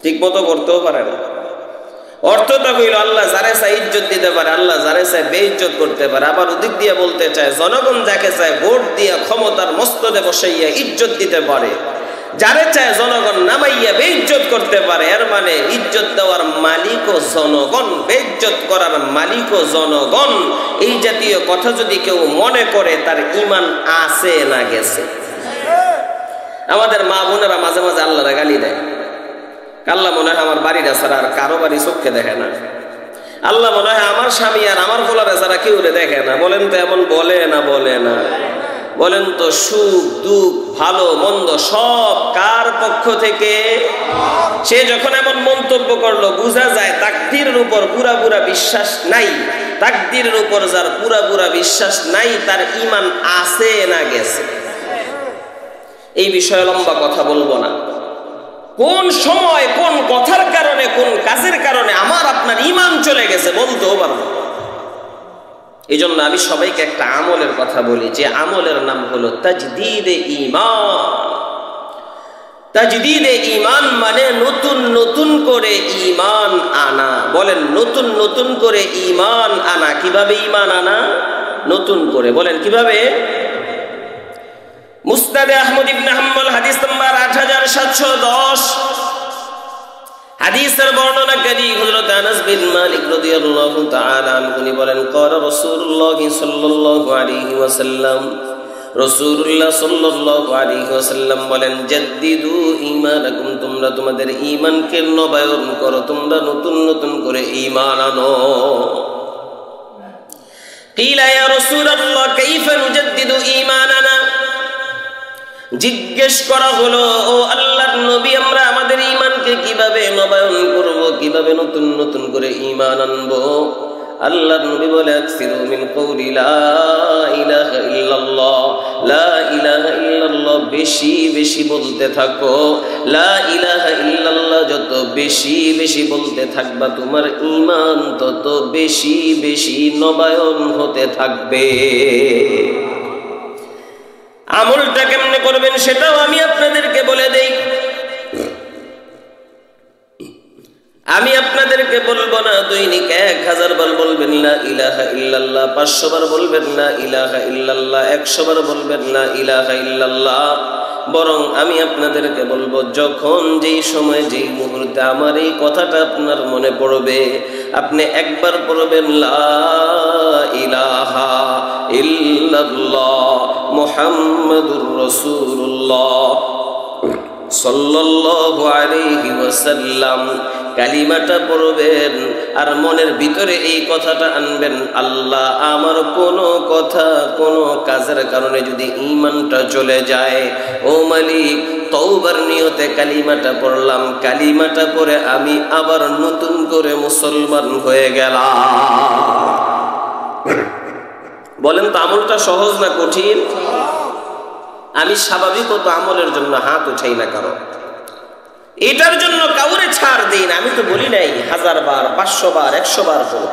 ঠিক মতো করতেও পারে না। অর্থটা কইল, আল্লাহ যারে চায় ইজ্জত দিতে পারে, আল্লাহ যারে চায় বেইজ্জত করতে পারে। আবার ওদিক দিয়ে বলতে চায়, জনগণ যাকে চায় ভোট দিয়ে ক্ষমতার মস্তদে বসাইয়া ইজ্জত দিতে পারে, যারে চায় জনগণ নামাইয়া বেইজ্জত করতে পারে। এর মানে ইজ্জত দেওয়ার মালিকও জনগণ, বেইজ্জত করার মালিকও জনগণ। এই জাতীয় কথা যদি কেউ মনে করে, তার ঈমান আছে না গেছে? আমাদের মা বোনেরা মাঝে মাঝে আল্লাহর গালি দেয়। আল্লাহ মনে হয় আমার বাড়িটা ছাড়া আর কারো বাড়ি চোখে দেখে না। আল্লাহ মনে হয় আমার স্বামী আর আমার ফোলারে ছাড়া কেউ দেখে না। বলেন তো, এমন বলে না? বলে না? বলেন তো, সুখ দুঃখ ভালো মন্দ সব কার পক্ষ থেকে? সে যখন এমন মন্তব্য করলো, বোঝা যায় তাকদীরের উপর পুরা বিশ্বাস নাই। তাকদীরের উপর যার পুরা বিশ্বাস নাই, তার ঈমান আছে না গেছে? এই বিষয়ে লম্বা কথা বলবো না। কোন সময় কোন কথার কারণে, কোন কাজের কারণে আমার আপনার ঈমান চলে গেছে বলতেও পারবো। এই জন্য আমি সবাইকে একটা আমলের কথা বলি, যে আমলের নাম হলো তাজদীদে ঈমান। তাজদীদে ঈমান মানে নতুন নতুন করে ঈমান আনা। বলেন, নতুন নতুন করে ঈমান আনা। কিভাবে ঈমান আনা? নতুন করে। বলেন কিভাবে? মুসনাদে আহমদ ইবনে হাম্বল হাদিস নাম্বার 8710, হাদিসের বর্ণনাকারী হযরত আনাস বিন মালিক রাদিয়াল্লাহু তাআলা আনহু বলেন, ক্বালা রাসূলুল্লাহ সাল্লাল্লাহু আলাইহি ওয়াসাল্লাম, রাসূলুল্লাহ সাল্লাল্লাহু আলাইহি ওয়াসাল্লাম বলেন, জাদ্দিদু ঈমানাকুম, তোমরা তোমাদের ঈমানকে নবায়ন করো, তোমরা নতুন নতুন করে ঈমান আনো। কিলা ইয়া রাসূলুল্লাহ কাইফা নুজাদ্দিদু ঈমানানা, জিজ্ঞেস করা হলো, ও আল্লাহর নবী, আমরা আমাদের ঈমানকে কিভাবে নবায়ন করব, কিভাবে নতুন নতুন করে ঈমান আনবো? আল্লাহর নবী বলে, আকসিরু মিন কওলি লা ইলাহা ইল্লাল্লাহ, লা ইলাহা ইল্লাল্লাহ বেশি বেশি বলতে থাকো। লা ইলাহা ইল্লাল্লাহ যত বেশি বেশি বলতে থাকবা, তোমার ঈমান তত বেশি বেশি নবায়ন হতে থাকবে। আমলটা কেমনে করবেন সেটাও আমি আপনাদেরকে বলে দেই। আমি আপনাদেরকে বলবো না দৈনিক 1000 বার বলবেন লা ইলাহা ইল্লাল্লাহ, 500 বার বলবেন লা ইলাহা ইল্লাল্লাহ, 100 বার বলবেন লা ইলাহা ইল্লাল্লাহ। বরং আমি আপনাদেরকে বলবো, যখন যেই সময় যেই মুহূর্তে আমার এই কথাটা আপনার মনে পড়বে, আপনি একবার পড়বেন লা ইলাহা ইল্লাল্লাহ মুহাম্মাদুর রাসূলুল্লাহ সাল্লাল্লাহু আলাইহি ওয়াসাল্লাম। কালিমাটা পড়বেন আর মনের ভিতরে এই কথাটা আনবেন, আল্লাহ আমার কোনো কথা কোনো কাজের কারণে যদি ঈমানটা চলে যায়, ও মালিক তওবার নিয়তে কালিমাটা পড়লাম, কালিমাটা পড়ে আমি আবার নতুন করে মুসলমান হয়ে গেলাম। বলেন তো আমলটা সহজ না কঠিন? আমি স্বাভাবিকত আমলের জন্য হাত উঠাই না, কারণ এটার জন্য কাউরে ছাড় দিই না। আমি তো বলি নাই 1000 বার 500 বার 100 বার পড়ো,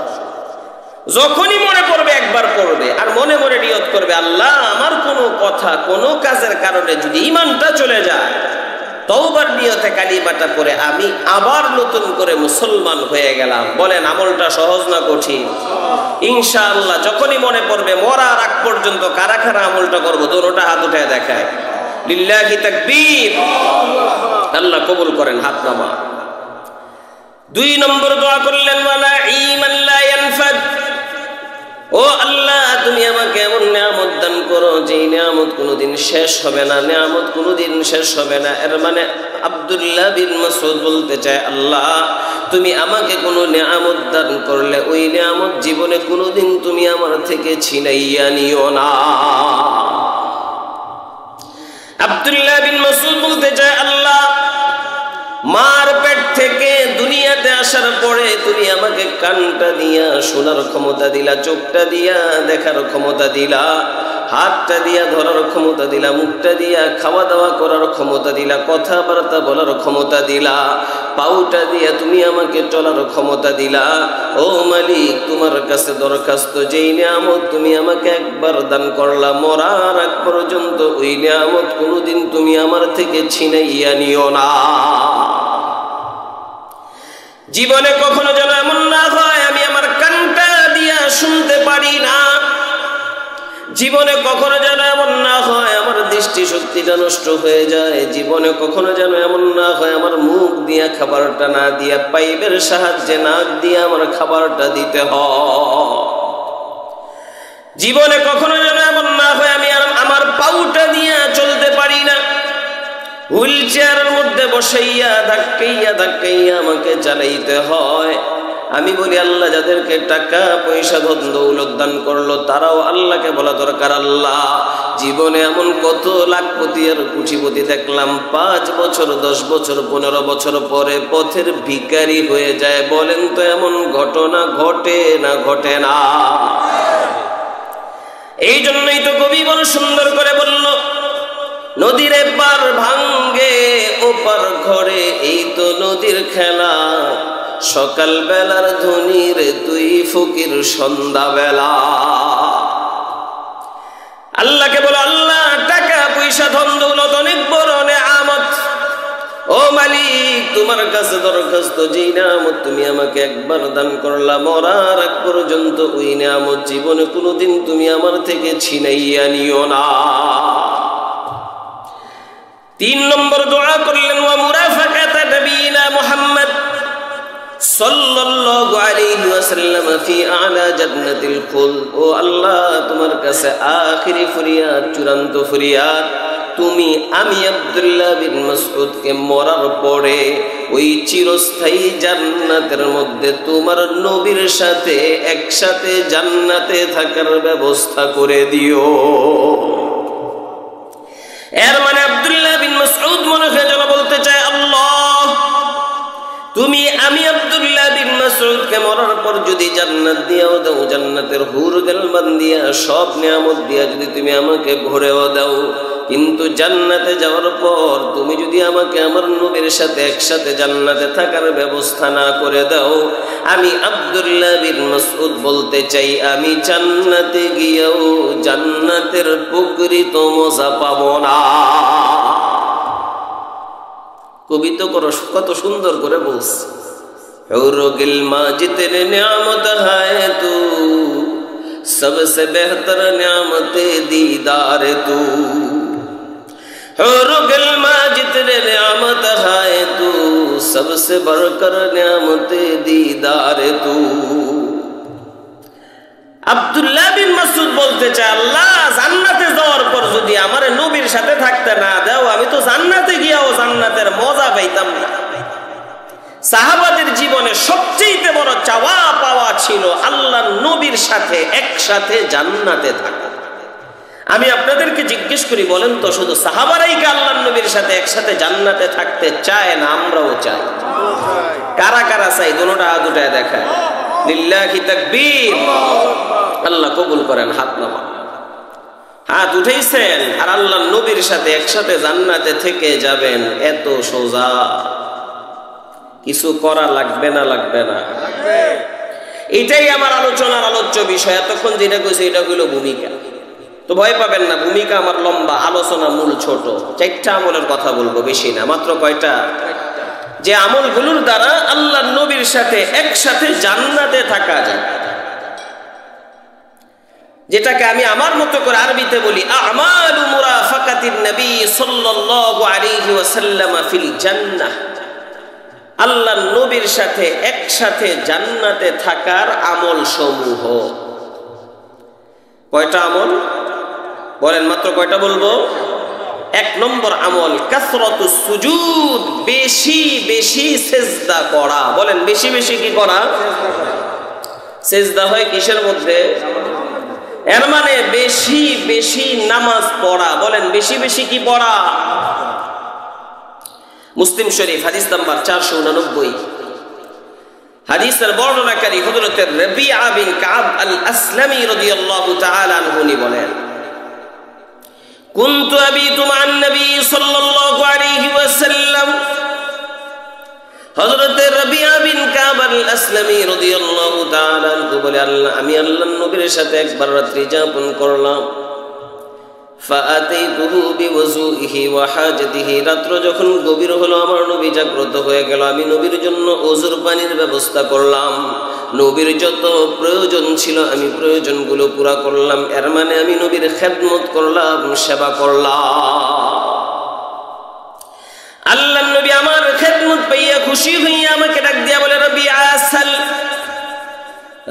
যখনই মনে পড়বে একবার পড়বে আর মনে মনে নিয়ত করবে, আল্লাহ আমার কোনো কথা কোনো কাজের কারণে যদি ঈমানটা চলে যায়, তওবার নিয়তে কালিমাটা পড়ে আমি আবার নতুন করে মুসলমান হয়ে গেলাম। বলেন আমলটা সহজ না কঠিন? ইনশাআল্লাহ যখনই মনে পড়বে, মরার আগ পর্যন্ত কারা কারা আমলটা করবো, দোনোটা হাত উঠে দেখায়। লিল্লাহি তাকবীর। আল্লাহ কবুল করেন, হাত নামা। 2 নম্বর দোয়া করলেন, ওয়ালা ঈমান লা ইয়ানফাদ। ও আল্লাহ তুমি আমাকে এমন নিয়ামত দান করো যে নিয়ামত কোনোদিন শেষ হবে না, নিয়ামত কোনোদিন শেষ হবে না। এর মানে আব্দুল্লাহ বিন মাসউদ বলতে চায়, আল্লাহ তুমি আমাকে কোনো নিয়ামত দান করলে ওই নিয়ামত জীবনে কোনোদিন তুমি আমার থেকে ছিনাইয়া নিও না। আব্দুল্লাহ বিন মাসউদ বলতে চায়, আল্লাহ মার পেট থেকে দুনিয়াতে আসার পরে তুমি আমাকে কানটা দিয়া শোনার ক্ষমতা দিলা, চোখটা দিয়া দেখার ক্ষমতা দিলা, হাতটা দিয়া ধরার ক্ষমতা দিলা, মুখটা দিয়া খাওয়া দাওয়া করার ক্ষমতা দিলা, কথাবার্তা বলার ক্ষমতা দিলা, পাউটা দিয়া তুমি আমাকে চলার ক্ষমতা দিলা। ও মালিক তোমার কাছে দরখাস্ত, যেই নিয়ামত তুমি আমাকে একবার দান করলা, মরার আগ পর্যন্ত ওই নিয়ামত কোনোদিন তুমি আমার থেকে ছিনাইয়া নিও না। জীবনে কখনো যেন এমন না হয় আমি আমার কানটা দিয়া শুনতে পারি না, জীবনে কখনো যেন এমন না হয় আমার দৃষ্টি শক্তিটা নষ্ট হয়ে যায়, জীবনে কখনো যেন এমন না হয় আমার মুখ দিয়া খাবারটা না দিয়া পাইপের সাহায্যে নাক দিয়ে আমার খাবারটা দিতে হয়, জীবনে কখনো যেন এমন না হয় আমি আমার পাউটা দিয়া চলতে পারি না, হুইল চেয়ারের মধ্যে বসাইয়া ধাক্কাইয়া ধাক্কাইয়া আমাকে চালাইতে হয়। আমি বলি আল্লাহ যাদেরকে টাকা পয়সা ধন দৌলত দান করলো তারাও আল্লাহকে বলা দরকার, আল্লাহ জীবনে এমন কত লাখপতি আর কোটিপতি দেখলাম 5 বছর 10 বছর 15 বছর পরে পথের ভিখারি হয়ে যায়। বলেন তো এমন ঘটনা ঘটে না ঘটে না? এই জন্যই তো কবি বড় সুন্দর করে বলল, নদীর এপার ভাঙ্গে ওপার ঘরে এই তো নদীর খেলা, সকাল বেলার ধনির তুই ফকির সন্ধ্যা বেলা। আল্লাহকে বলো, আল্লাহ টাকা পয়সা ধন দৌলত অনেক বড় নেয়ামত, ও মালিক তোমার কাছে দরখাস্ত, যেই নিয়ামত তুমি আমাকে একবার দান করলা, মরার আগ পর্যন্ত ওই নিয়ামত জীবনে কোনোদিন তুমি আমার থেকে ছিনাইয়া নিও না। 3 নম্বর দোয়া করলেন, ওয়া মুরাফাকাতা নবিয়িনা মুহাম্মদ সাল্লাল্লাহু আলাইহি ওয়াসাল্লাম ফি আ'লা জান্নাতিল খুলদ। ও আল্লাহ তোমার কাছে আখিরি ফরিয়াদ, চূড়ান্ত ফরিয়াদ, তুমি আমি আব্দুল্লাহ বিন মাসউদকে মরার পরে ওই চিরস্থায়ী জান্নাতের মধ্যে তোমার নবীর সাথে একসাথে জান্নাতে থাকার ব্যবস্থা করে দিও। এর মানে আব্দুল্লাহ বিন মাসউদ মনে হয় যেন বলতে চায়, আল্লাহ তুমি আমি আব্দুল্লাহ বিন মাসউদকে মরার পর যদি জান্নাত দিয়াও দাও, জান্নাতের হুর গালমান দিয়া সব নিয়ামত দিয়া যদি তুমি আমাকে ভরেও দাও, কিন্তু জান্নাতে যাওয়ার পর তুমি যদি আমাকে আমার নবীর সাথে একসাথে জান্নাতে থাকার ব্যবস্থা না করে দাও, আমি আব্দুল্লাহ বিন মাসউদ বলতে চাই আমি জান্নাতে গিয়েও জান্নাতের প্রকৃত মজা পাবো না। কবি তো কত সুন্দর করে বলছে, হুরু গিলমা জিতনে নিয়ামত হায় তু, सबसे बेहतर नियामत दीदार तू, हुरुगल माजिद नियामत है तू, सबसे बढ़कर नियामत दीदार तू। আব্দুল্লাহ বিন মাসউদ বলতে চায়, আল্লাহ জান্নাতে যাওয়ার পর যদি আমার নবীর সাথে থাকতে না দাও, আমি তো জান্নাতে গিয়াও জান্নাতের মজা পাইতাম না। সাহাবাদের জীবনে সবচেয়ে বড় চাওয়া পাওয়া ছিল আল্লাহর নবীর সাথে একসাথে জান্নাতে থাকা। আমি আপনাদেরকে জিজ্ঞেস করি, বলেন তো শুধু সাহাবারাই কি আল্লাহর নবীর সাথে একসাথে জান্নাতে থাকতে চায় না আমরাও চাই? কারা কারা চাই? দুটোটা হাত উঠায় দেখায়। লিল্লাহি তাকবীর। আল্লাহ কবুল করেন। হাত নামা, হাত উঠাইছেন আর আল্লাহর নবীর সাথে একসাথে জান্নাতে থেকে যাবেন, এত সোজা। কিছু করা লাগবে না? লাগবে না? এটাই আমার আলোচনার আলোচ্য বিষয়। এতক্ষণ যেটা কইছি এটা হইল ভূমিকা। তো ভয় পাবেন না, ভূমিকা আমার লম্বা, আলোচনা মূল ছোট। 4টা আমলের কথা বলবো, বেশি না। মাত্র কয়টা? যে আমলগুলোর দ্বারা আল্লাহর নবীর সাথে একসাথে জান্নাতে থাকা যায়, যেটাকে আমি আমার মতো করে আরবিতে বলি আমালু মুরাফাকাতিন নবী সাল্লাল্লাহু আলাইহি ওয়াসাল্লাম ফিল জান্নাহ। আল্লাহর নবীর সাথে একসাথে জান্নাতে থাকার আমল সমূহ। কয়টা আমল বলেন? মাত্র কয়টা বলবো? 1 নম্বর আমল কাসরাতুস সুজুদ, বেশি বেশি সিজদা করা। বলেন বেশি বেশি কি করা? সিজদা হয় কিসের মধ্যে? এর মানে বেশি বেশি নামাজ পড়া। বলেন বেশি বেশি কি পড়া? মুসলিম শরীফ হাদিস নাম্বার 489। হাদিসের বর্ণনাকারী হযরত রাবিআ বিন কাব আল আসলামী রাদিয়াল্লাহু তাআলা আনহু বলেন, কুনতু আবিতু মান নবী সাল্লাল্লাহু আলাইহি ওয়াসাল্লাম। হযরত রাবিআ বিন কাব আল আসলামী রাদিয়াল্লাহু তাআলা আনহু বলে, আমি আল্লাহর নবীর সাথে একবার রাত্রি যাপন করলাম। ফাআতাইতুহু বিওযুইহি ওয়া হাজাতিহি। রাত্র যখন গভীর হলো, আমার নবী জাগ্রত হয়ে গেল। আমি নবীর জন্য ওযুর পানির ব্যবস্থা করলাম। নবীর যত প্রয়োজন ছিল আমি প্রয়োজনগুলো পুরা করলাম। এর মানে আমি নবীর খেদমত করলাম, সেবা করলাম। আল্লাহর নবী আমার খেদমত পাইয়া খুশি হইয়া আমাকে ডাক দিয়া বলে, রাবিআ সাল।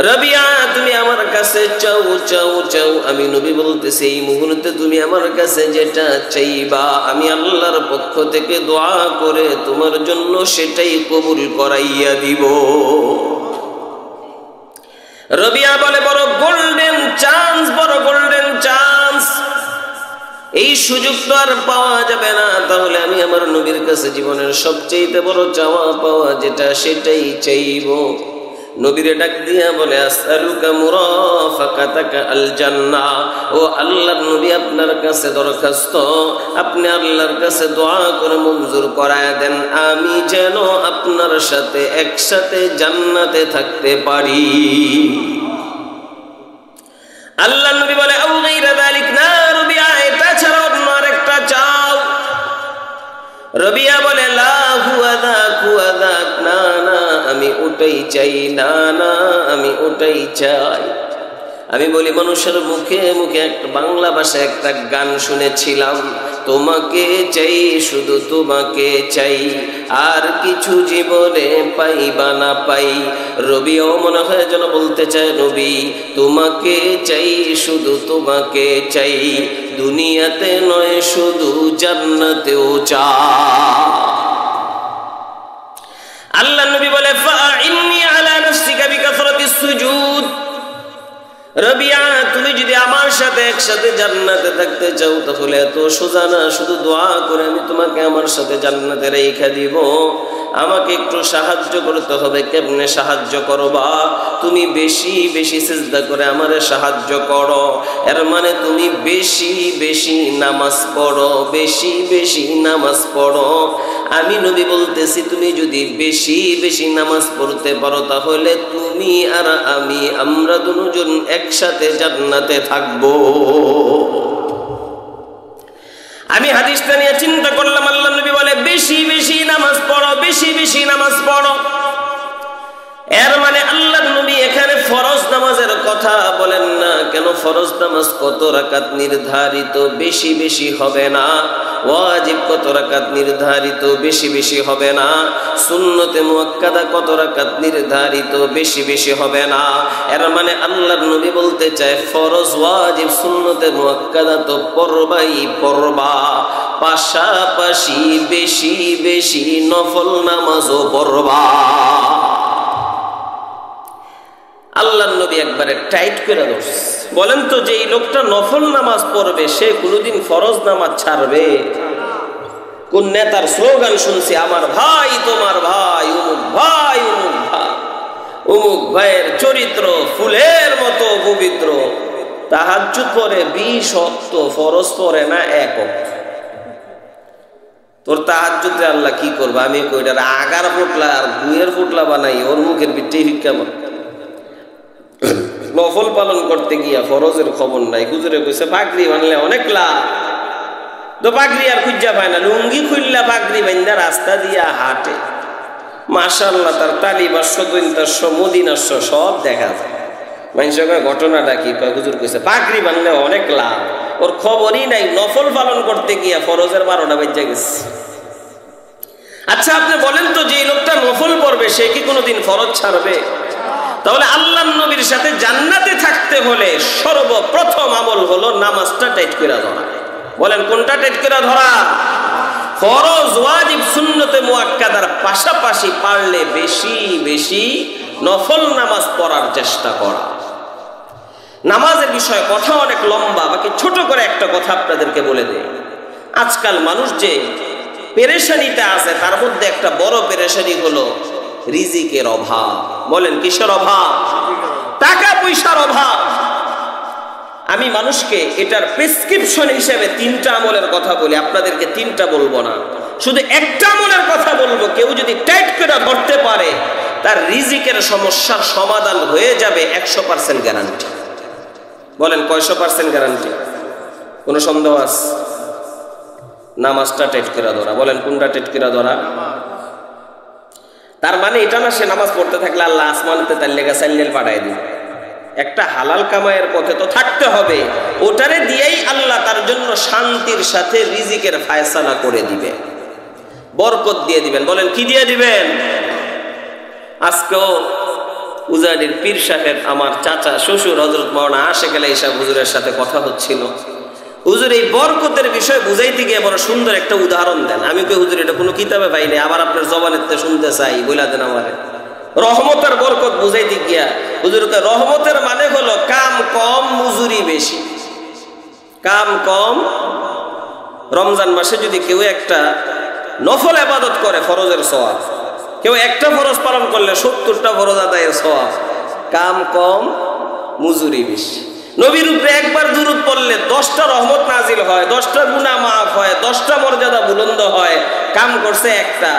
রাবিআ তুমি আমার কাছে চাও চাও চাও। আমি নবী বলতেছি, এই মুহূর্তে তুমি আমার কাছে যেটা চাইবা আমি আল্লাহর পক্ষ থেকে দোয়া করে তোমার জন্য সেটাই কবুল করাইয়া দিব। রাবিআ বলে, বড় গোল্ডেন চান্স, বড় গোল্ডেন চান্স। এই সুযোগ তো আর পাওয়া যাবে না। তাহলে আমি আমার নবীর কাছে জীবনের সবচেয়ে বড় চাওয়া পাওয়া যেটা সেটাই চাইব। নবীরে ডাক দিয়া বলে, আসআলুকা মুরাফাকাতাকা আল জান্নাহ। ও আল্লাহর নবী, আপনার কাছে দরখাস্ত, আপনি আল্লাহর কাছে দোয়া করে মঞ্জুর করায় দেন আমি যেন আপনার সাথে একসাথে জান্নাতে থাকতে পারি। আল্লাহর নবী বলে, আও গায়রা যালিক। না রাবিআ, এটা ছাড়া অন্য আরেকটা চাও। রাবিআ বলে, লা হুয়া যাক হুয়া যাক। না না আমি ওটাই চাই, না না আমি ওটাই চাই। আমি বলি, মানুষের মুখে মুখে একটা বাংলা ভাষায় একটা গান শুনেছিলাম, তোমাকে চাই শুধু তোমাকে চাই, আর কিছু জীবনে পাইবা না পাই। রবিও মনে হয় যেন বলতে চায়, নবী তোমাকে চাই শুধু তোমাকে চাই, দুনিয়াতে নয় শুধু জান্নাতেও চাই। আল্লাহ নবী বলে, ফাইন্নী আলা নাফসিকা বিকাসরাতিস সুজুদ। রাবিআ তুমি যদি আমার সাথে একসাথে জান্নাতে থাকতে চাও তাহলে এত সোজা না, শুধু দোয়া করে আমি তোমাকে আমার সাথে জান্নাতে রেখে দিব। আমাকে একটু সাহায্য করতে হবে। কেমনে সাহায্য করবা? তুমি বেশি বেশি সিজদা করে আমারে সাহায্য করো। এর মানে তুমি বেশি বেশি নামাজ পড়ো, বেশি বেশি নামাজ পড়ো। আমি নবী বলতেছি, তুমি যদি বেশি বেশি নামাজ পড়তে পারো তাহলে তুমি আর আমি, আমরা দুজন একসাথে জান্নাতে থাকবো। আমি হাদিসটা নিয়ে চিন্তা করলাম। আল্লাহ নবী বলে, বেশি বেশি নামাজ পড়ো, বেশি বেশি নামাজ পড়ো। এর মানে আল্লাহ নবী এখানে ফরজ নামাজের কথা বলেন না, কেন ফরজ নামাজ কত রাকাত নির্ধারিত বেশি বেশি হবে না, ওয়াজিব কত রাকাত নির্ধারিত বেশি বেশি হবে না, সুন্নতে মুআক্কাদা কত রাকাত নির্ধারিত বেশি বেশি হবে না। এর মানে আল্লাহর নবী বলতে চায় ফরজ ওয়াজিব সুন্নতে মুআক্কাদা তো পড়বাই পড়বা, পাশাপাশি বেশি বেশি নফল নামাজও পড়বা। আল্লাহর নবী একবারে টাইট করে ধরছে। বলেন তো যে এই লোকটা নফল নামাজ পড়বে সে কোনোদিন ফরজ নামাজ ছাড়বে? কোন নেতার স্লোগান শুনছি, আমার ভাই তোমার ভাই, অমুক ভাই অমুক ভাই, অমুক ভাইয়ের চরিত্র ফুলের মতো পবিত্র, তাহাজ্জুদ পড়ে 20 ওয়াক্ত, ফরজ পড়ে না 1 ওয়াক্ত। তোর তাহাজ্জুদে আল্লাহ কি করবে? আমি কইটার আগার ফুটলা আর গুয়ের ফুটলা বানাই ওর মুখের ভিতরে কেমন। নফল পালন করতে গিয়া ফরজের খবর নাই। হুজুরে কইছে পাগড়ি বানলে অনেক লাভ, তো পাগড়ি আর খুঁজা পায় না, লুঙ্গি খুললা পাগড়ি বান্ধা রাস্তা দিয়া হাঁটে, মাশাআল্লাহ তার তালিবাস্য দৈন্তাস্য মদিনাস্য সব দেখা যায়। মানুষের ঘটনাটা কি কয়? হুজুর কইছে পাগড়ি বানলে অনেক লাভ, ওর খবরই নাই নফল পালন করতে গিয়া ফরজের 12টা বাজে গেছে। আচ্ছা আপনি বলেন তো যে লোকটা নফল পড়বে সে কি কোনোদিন ফরজ ছাড়বে? তাহলে আল্লাহর নবীর সাথে জান্নাতে থাকতে হলে সর্বপ্রথম আমল হলো নামাজটা টাইট করে ধরা। বলেন কোনটা টাইট করে ধরা? ফরজ ওয়াজিব সুন্নতে মুআক্কাদার পাশাপাশি পারলে বেশি বেশি নফল নামাজ পড়ার চেষ্টা করা। নামাজের বিষয়ে কথা অনেক লম্বা, বাকি ছোট করে একটা কথা আপনাদেরকে বলে দেই। আজকাল মানুষ যে পেরেশানিতে আছে তার মধ্যে একটা বড় পেরেশানি হলো রিজিকের অভাব। বলেন কিসের অভাব? টাকা পয়সার অভাব। আমি মানুষকে এটার প্রেসক্রিপশন হিসেবে 3টা আমলের কথা বলি, আপনাদেরকে 3টা বলবো না, শুধু একটা আমলের কথা বলবো। কেউ যদি টাইট করে ধরতে পারে তার রিজিকের সমস্যার সমাধান হয়ে যাবে 100% গ্যারান্টি। বলেন কয়শো পার্সেন্ট গ্যারান্টি? কোনো সন্দেহ আছে? নামাজটা টাইট করে ধরা। বলেন কোনটা টাইট করে ধরা? তার মানে এটা না সে নামাজ পড়তে থাকলে আল্লাহ আসমানেতে তার লেগা সাইলেল পাঠায় দিবে। একটা হালাল কামাইয়ের পথে তো থাকতে হবে, ওটারে দিয়েই আল্লাহ তার জন্য শান্তির সাথে রিজিকের ফায়সালা করে দিবে, বরকত দিয়ে দিবেন। বলেন কি দিয়ে দিবেন? আজকেও উজানির পীর সাহেব আমার চাচা শ্বশুর হযরত মাওলানা আশেক আলী সাহেব হুজুরের সাথে কথা হচ্ছিল। হুজুর এই বরকতের বিষয় বুঝাইতে গিয়ে বড় সুন্দর একটা উদাহরণ দেন। আমি কই হুজুর এটা কোনো কিতাবে পাইনি, আবার আপনার জবানেতে শুনতে চাই, বইলা দেন আমারে। রহমতের বরকত বুঝাইতে গিয়া হুজুরকে রহমতের মানে হলো কাম কম মজুরি বেশি। কাম কম। রমজান মাসে যদি কেউ একটা নফল ইবাদত করে ফরজের সওয়াব, কেউ একটা ফরজ পালন করলে 70টা ফরজ আদায়ের সওয়াব। কাম কম মজুরি বেশি। নবীর উপরে একবার দুরূদ পড়লে 10টা রহমত নাজিল হয়, 10টা গুনাহ মাফ হয়, 10টা মর্যাদা বুলন্দ হয়। কাম করছে একটা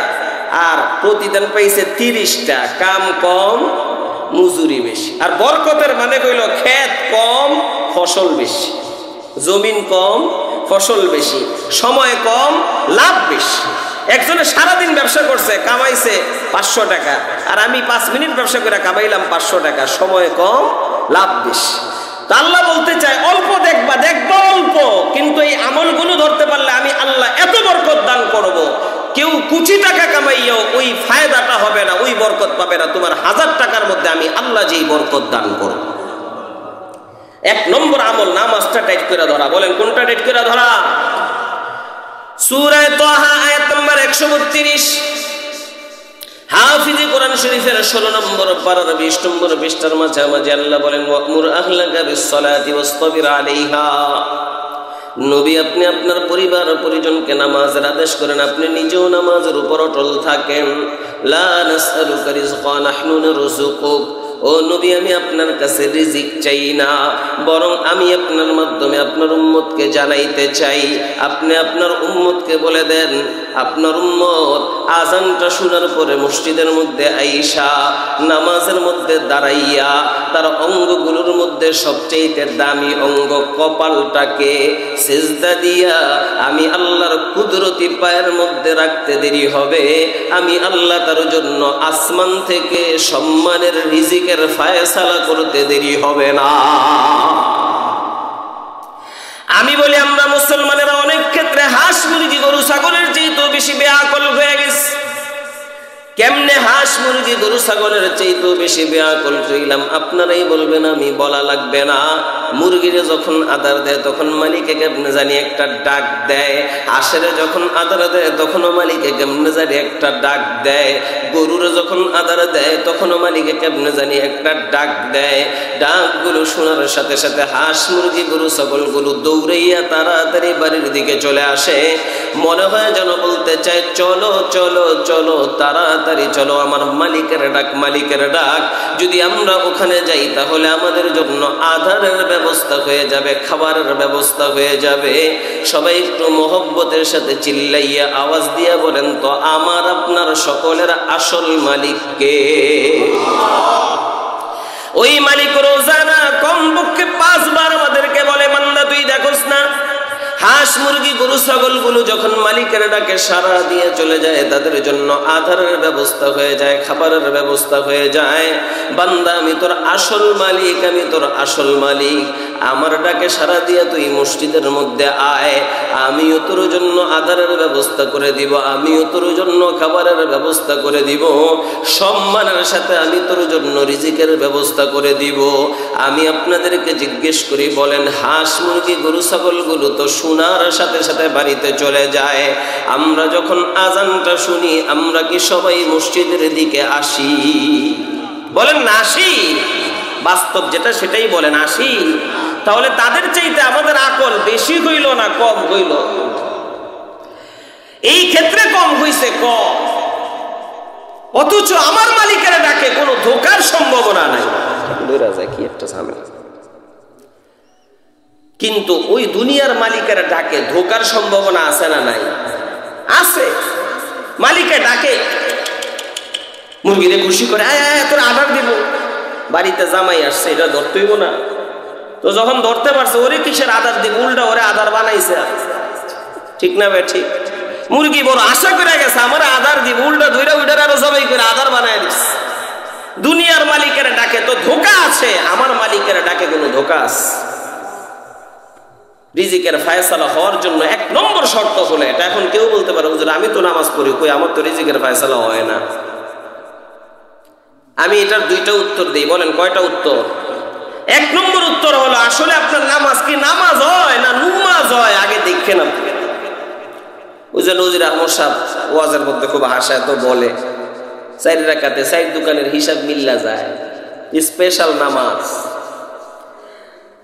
আর প্রতিদান পাইছে 30টা। কাম কম মজুরি বেশি। আর বরকতের মানে কইল ক্ষেত কম ফসল বেশি, জমিন কম ফসল বেশি, সময় কম লাভ বেশি। একজনে সারাদিন ব্যবসা করছে, কামাইছে 500 টাকা, আর আমি 5 মিনিট ব্যবসা করে কামাইলাম 500 টাকা, সময় কম লাভ বেশি। আল্লাহ বলতে চায় অল্প দেখবা, দেখবা অল্প, কিন্তু এই আমলগুলো ধরতে পারলে আমি আল্লাহ এত বরকত দান করব, কেউ কোটি টাকা কামাইয়াও ওই ফায়দাটা হবে না, ওই বরকত পাবে না। তোমার 1000 টাকার মধ্যে আমি আল্লাহ যেই বরকত দান করব। 1 নম্বর আমল নামাজটা টাইট করে ধরা। বলেন কোনটা টাইট করে ধরা? সূরা তাহা আয়াত নম্বর 132, হাফিজে কোরআন শরীফের 16 নম্বর পারার 20 নম্বর পৃষ্ঠার মাঝামাঝি আল্লাহ বলেন ওয়া'মুর আহলাকা বিস-সালাতি ওয়াসতাবির আলাইহা। নবী আপনি আপনার পরিবার পরিজনকে নামাজের আদেশ করেন, আপনি নিজেও নামাজের উপর অটল থাকেন। লা নাসআলুকা রিজকান নাহনু নারযুকুক। ও নবী আমি আপনার কাছে রিজিক চাই না, বরং আমি আপনার মাধ্যমে আপনার উম্মতকে জানাইতে চাই। আপনি আপনার উম্মতকে বলে দেন, আপনার উম্মত আযানটা শোনার পরে মসজিদের মধ্যে আইসা নামাজের মধ্যে দাঁড়াইয়া তার অঙ্গগুলোর মধ্যে সবচেয়ে দামি অঙ্গ কপালটাকে সিজদা দিয়া আমি আল্লাহর কুদরতি পায়ের মধ্যে রাখতে দেরি হবে। আমি আল্লাহ তার জন্য আসমান থেকে সম্মানের রিজিকের ফায়সালা করতে দেরি হবে না। আমি বলি আমরা মুসলমানেরা অনেক ক্ষেত্রে হাঁস মুরগি গরু ছাগলের চেয়েও বেশি বেআকল হয়ে গেছে। কেমনে হাঁস মুরগি গরু ছাগলের চেয়েও বেশি বেআকল হইলাম আপনারাই বলবেন, আমি বলা লাগবে না। মুরগিরে যখন আদার দেয় তখন মালিকে কেমনে জানি একটা ডাক দেয়, হাঁসেরে যখন আদার দেয় তখনও মালিকে কেমনে জানি একটা ডাক দেয়, গরুরে যখন আদার দেয় তখনও মালিকে কেমনে জানি একটা ডাক দেয়। ডাকগুলো শোনার সাথে সাথে হাঁস মুরগি গরু ছাগলগুলো দৌড়াইয়া তাড়াতাড়ি বাড়ির দিকে চলে আসে। মনে হয় যেন বলতে চায়, চলো চলো চলো তাড়াতাড়ি চলো, আমার মালিকের ডাক, মালিকের ডাক। যদি আমরা ওখানে যাই তাহলে আমাদের জন্য আধারের ব্যবস্থা হয়ে যাবে, খাবারের ব্যবস্থা হয়ে যাবে। সবাই একটু মহব্বতের সাথে চিল্লাইয়া আওয়াজ দিয়ে বলেন তো, আমার আপনার সকলের আসল মালিক কে? ওই মালিক রোজানা কমপক্ষে 5 বার আমাদেরকে বলে, বান্দা তুই দেখোস না হাঁস মুরগি গরু ছাগলগুলো যখন মালিকের ডাকে সাড়া দিয়ে চলে যায় তাদের জন্য আধারের ব্যবস্থা হয়ে যায়, খাবারের ব্যবস্থা হয়ে যায়। বান্দা আমি তোর আসল মালিক, আমি তোর আসল মালিক, আমার ডাকে সাড়া দিয়ে তুই মসজিদের মধ্যে আয়, আমিও তোর জন্য আধারের ব্যবস্থা করে দিব, আমিও তোর জন্য খাবারের ব্যবস্থা করে দিব, সম্মানের সাথে আমি তোর জন্য রিজিকের ব্যবস্থা করে দিব। আমি আপনাদেরকে জিজ্ঞেস করি, বলেন হাঁস মুরগি গরু ছাগলগুলো তো শোনার সাথে সাথে বাড়িতে চলে যায়, আমরা যখন আজানটা শুনি আমরা কি সবাই মসজিদের দিকে আসি? বলেন না আসি? বাস্তব যেটা সেটাই বলেন, আসি? তাহলে তাদের চাইতে আমাদের আকল বেশি হইল না কম হইল? এই ক্ষেত্রে কম হইছে, কম। অথচ আমার মালিকের ডাকে কোনো ধোকার সম্ভাবনা নাই, কি একটা ঝামেলা। কিন্তু ওই দুনিয়ার মালিকের ডাকে ধোকার সম্ভাবনা আছে না নাই? আছে। মালিকে ডাকে, মুরগিরে খুশি করে, তোর আধার দিব, বাড়িতে জামাই আসছে, এটা ধরতেইব না। তো যখন ধরতে পারছে, ওরে কিসের আধার দিব, উল্টা ওরে আধার বানাইছে। ঠিক না বে? ঠিক। মুরগি বড় আশা করে গেছে আমার আধার দিব, উল্টা ধইরা উইডার আরো সবাই করে আধার বানায় দিস। দুনিয়ার মালিকের ডাকে তো ধোকা আছে, আমার মালিকের ডাকে কোনো ধোকা আছে? রিজিকের ফায়সালা হওয়ার জন্য 1 নম্বর শর্ত হলো এটা। এখন কেউ বলতে পারে, হুজুর আমি তো নামাজ পড়ি, কই আমার তো রিজিকের ফায়সালা হয় না। আমি এটার 2টা উত্তর দিই, বলেন কয়টা উত্তর? 1 নম্বর উত্তর হলো, আসলে আপনার নামাজ কি নামাজ হয় না নুমাজ হয় আগে দেখেন আপনি। হুজুর আহমদ সাহেব ওয়াজের মধ্যে খুব হাসায় তো বলে, 4 রাকাতে 4 দোকানের হিসাব মিল্লা যায়, স্পেশাল নামাজ,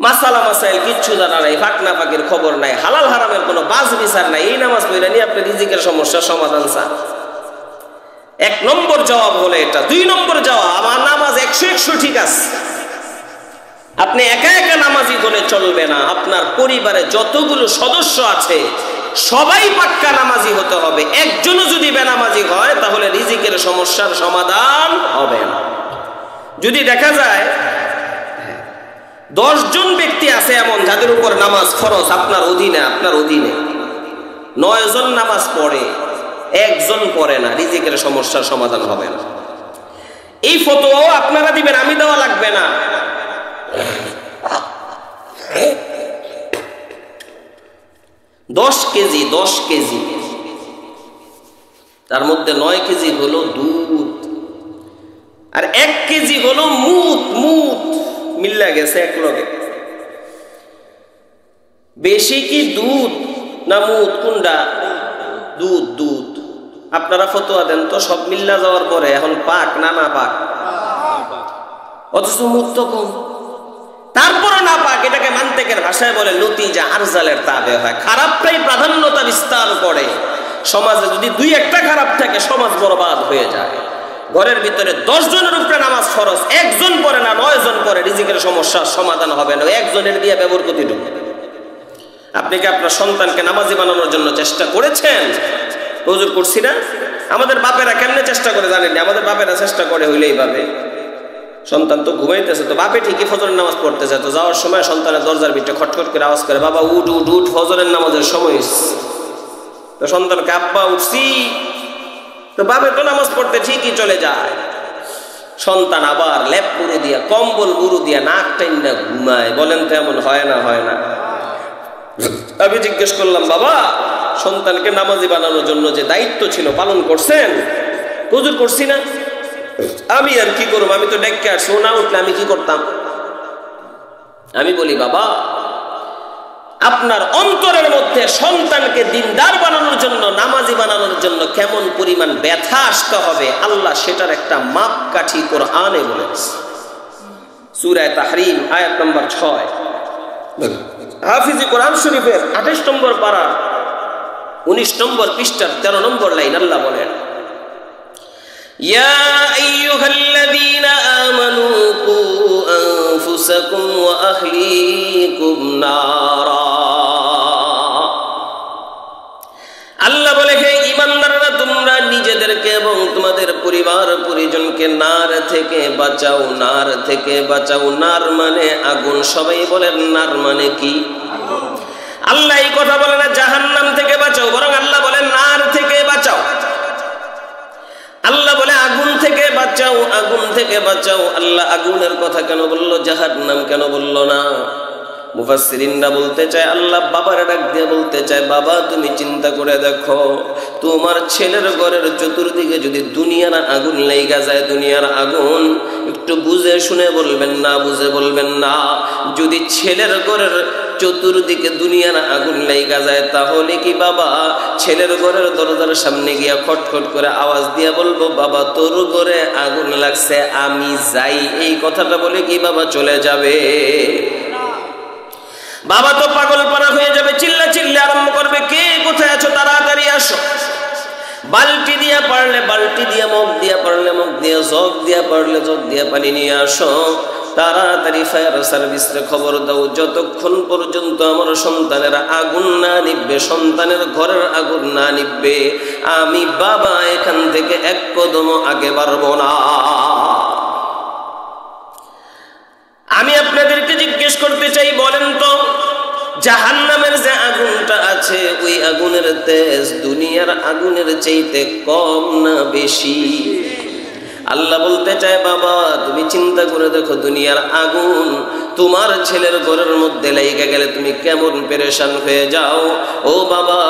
মাসালা মাসাইল কিচ্ছু জানা নাই, ফাঁকনা ফাঁকির খবর নাই, হালাল হারামের কোনো বাজ বিচার নাই, এই নামাজ পড়া নিয়ে আপনি রিজিকের সমস্যার সমাধান চান। 1 নম্বর জবাব হলো এটা। 2 নম্বর জবাব, আমার নামাজ 100 ঠিক আছে। আপনি একা একা নামাজি হলে চলবে না, আপনার পরিবারে যতগুলো সদস্য আছে সবাই পাক্কা নামাজি হতে হবে। একজনও যদি বেনামাজি হয় তাহলে রিজিকের সমস্যার সমাধান হবে না। যদি দেখা যায় 10 জন ব্যক্তি আছে এমন যাদের উপর নামাজ ফরজ, আপনার অধীনে 9 জন নামাজ পড়ে, 1 জন পড়ে না, রিজিকের সমস্যার সমাধান হবে না। এই ফতোয়াও আপনারা দিবেন, আমি দেওয়া লাগবে না। 10 কেজি, তার মধ্যে 9 কেজি হলো দুধ, আর 1 কেজি হলো মুত মিল্লা গেছে এক লগে। বেশি কি দুধ না মুত, কোনটা? দুধ। আপনারা ফতোয়া দেন তো, সব মিল্লা যাওয়ার পরে এখন পাক না পাক? অথচ মুত তো কম, তারপরে না পাক। এটাকে মান্তেকের ভাষায় বলে নতিজা আরজালের তাবে হয়, খারাপটাই প্রাধান্যতা বিস্তার করে। সমাজে যদি 2-1টা খারাপ থাকে সমাজ বরবাদ হয়ে যায়। ঘরের ভিতরে 10 জনের উপরে নামাজ ফরজ, 1 জন পড়ে না, 9 জন পড়ে, রিজিকের সমস্যার সমাধান হবে না। 1 জনের দিয়ে ব্যবহার কতটুকু? আপনি কি আপনার সন্তানকে নামাজি বানানোর জন্য চেষ্টা করেছেন? হুজুর করছি না। আমাদের বাপেরা কেমনে চেষ্টা করে জানেন? আমাদের বাপেরা চেষ্টা করে হইলে এইভাবে, সন্তান তো ঘুমাইতেছে, তো বাপে ঠিকই ফজরের নামাজ পড়তেছে, তো যাওয়ার সময় সন্তানের দরজার ভিতরে খটখট করে আওয়াজ করে, বাবা উঠ, ফজরের নামাজের সময়। তো সন্তানকে, আব্বা উঠছি, তো বাপে তো নামাজ পড়তে ঠিকই চলে যায়। সন্তান আবার লেপ বুড়ো দিয়া, কম্বল বুড়ো দিয়া নাক টাইনা ঘুমায়। বলেন তো এমন হয় না? আমি জিজ্ঞেস করলাম, বাবা সন্তানকে নামাজি বানানোর জন্য যে দায়িত্ব ছিল পালন করছেন? হুজুর করছি না। আমি আর কি করব, আমি তো ডেকে আসছি, ও না উঠলে আমি কি করতাম? আমি বলি, বাবা আপনার অন্তরের মধ্যে সন্তানকে দিনদার বানানোর জন্য, নামাজি বানানোর জন্য কেমন পরিমাণ ব্যথা আসতে হবে আল্লাহ সেটার একটা মাপকাঠি কোরআনে বলেছে। সূরা তাহরিম আয়াত নম্বর 6, হাফিজি কোরআন শরীফের 28 নম্বর পারা 19 নম্বর পৃষ্ঠার 13 নম্বর লাইন আল্লাহ বলেন, ইয়া আইয়ুহাল্লাযীনা আমানু কু আনফুসাকুম ওয়া আহলিকুম নারা। আল্লাহ বলে, হে ঈমানদাররা, তোমরা নিজেদেরকে এবং তোমাদের পরিবার পরিজনকে নার থেকে বাঁচাও, নার থেকে বাঁচাও। নার মানে আগুন। সবাই বলেন নার মানে কি? আল্লাহ এই কথা বলে না জাহান্নাম থেকে বাঁচাও, বরং আল্লাহ বলে নার থেকে বাঁচাও। আল্লাহ বলে আগুন থেকে বাঁচাও, আগুন থেকে বাঁচাও। আল্লাহ আগুনের কথা কেন বললো, জাহান্নাম কেন বললো না? মুফাসসিরিনরা বলতে চায়, আল্লাহ বাবার ডাক দিয়ে বলতে চায়, বাবা তুমি চিন্তা করে দেখো, তোমার ছেলের ঘরের চতুর্দিকে যদি দুনিয়ার আগুন লেগে যায়, দুনিয়ার আগুন, একটু বুঝে শুনে বলবেন না, বুঝে বলবেন না, যদি ছেলের ঘরের চতুর্দিকে দুনিয়ার আগুন লেগে যায়, তাহলে কি বাবা ছেলের ঘরের দরজার সামনে গিয়া খটখট করে আওয়াজ দিয়া বলবো, বাবা তোর ঘরে আগুন লাগছে আমি যাই, এই কথাটা বলে কি বাবা চলে যাবে? বাবা তো পাগল পারা হয়ে যাবে, চিল্লা চিল্লা আরম্ভ করবে, কে কোথায় আছো, তাড়াতাড়ি আসো। বালতি দিয়া পারলে বালতি দিয়া, মগ দিয়া পারলে মগ দিয়া, জগ দিয়া পারলে জগ দিয়া পানি নিয়ে আসো। তাড়াতাড়ি ফায়ার সার্ভিসে খবর দাও, যতক্ষণ পর্যন্ত আমার সন্তানের আগুন না নিববে, সন্তানের ঘরের আগুন না নিববে, আমি বাবা এখান থেকে এক কদম আগে বাড়বো না। আমি আপনাদেরকে জিজ্ঞেস করতে চাই, বলেন তো জাহান্নামের যে আগুনটা আছে, ওই আগুনের তেজ দুনিয়ার আগুনের চাইতে কম না বেশি? আল্লাহ বলতে চায়, বাবা তুমি চিন্তা করে দেখো, দুনিয়ার আগুন তোমার ছেলের ঘরের মধ্যে লেগে গেলে তুমি কেমন পেরেশান হয়ে যাও। ও বাবা,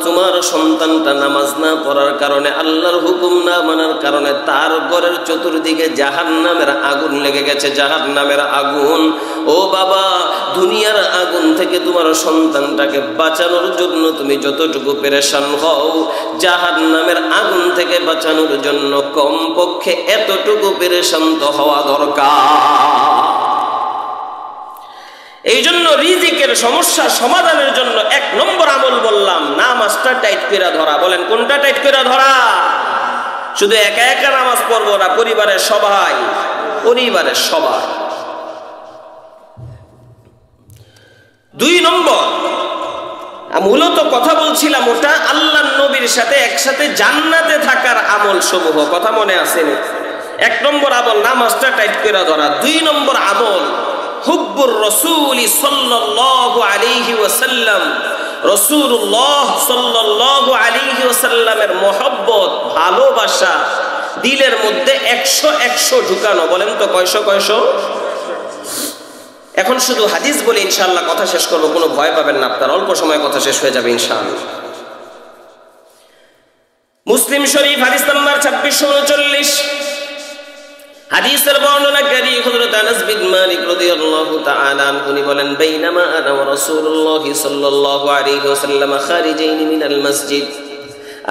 তোমার সন্তানটা নামাজ না পড়ার কারণে, আল্লাহর হুকুম না মানার কারণে তার ঘরের চতুর্দিকে জাহান্নামের আগুন লেগে গেছে, জাহান্নামের আগুন। ও বাবা, দুনিয়ার আগুন থেকে তোমার সন্তানটাকে বাঁচানোর জন্য তুমি যতটুকু পেরেশান হও, জাহান্নামের আগুন থেকে বাঁচানোর জন্য কমপক্ষে এতটুকু পেরেশান তো হওয়া দরকার। এই জন্য রিজিকের সমস্যা সমাধানের জন্য 1 নম্বর আমল বললাম, নামাজটা টাইট করে ধরা। বলেন কোনটা টাইট করে ধরা? শুধু একা একা নামাজ পড়বো না, পরিবারের সবাই, পরিবারের সবাই। 2 নম্বর, মূলত কথা বলছিলাম ওটা আল্লাহর নবীর সাথে একসাথে জান্নাতে থাকার আমল সমূহ, কথা মনে আসেনি? 1 নম্বর আমল নামাজটা টাইট করে ধরা। 2 নম্বর আমল হুব্বুর রাসূল সাল্লাল্লাহু আলাইহি ওয়াসাল্লাম, রাসূলুল্লাহ সাল্লাল্লাহু আলাইহি ওয়াসাল্লামের মহব্বত, ভালোবাসা দিলের মধ্যে 100 ঢুকানো। বলেন তো কয়শো? এখন শুধু হাদিস বলে ইনশাআল্লাহ কথা শেষ করবো, কোনো ভয় পাবেন না আপনার, অল্প সময় কথা শেষ হয়ে যাবে ইনশাআল্লাহ। মুসলিম শরীফ হাদিস নাম্বার 2639, হাদিসের বর্ণনাকারী হযরত আনাস বিন মালিক রাদিয়াল্লাহু তাআলা আনহু বলেন, বাইনামা আনা ওয়া রাসূলুল্লাহ সাল্লাল্লাহু আলাইহি ওয়াসাল্লাম খারিজাইন মিনাল মসজিদ,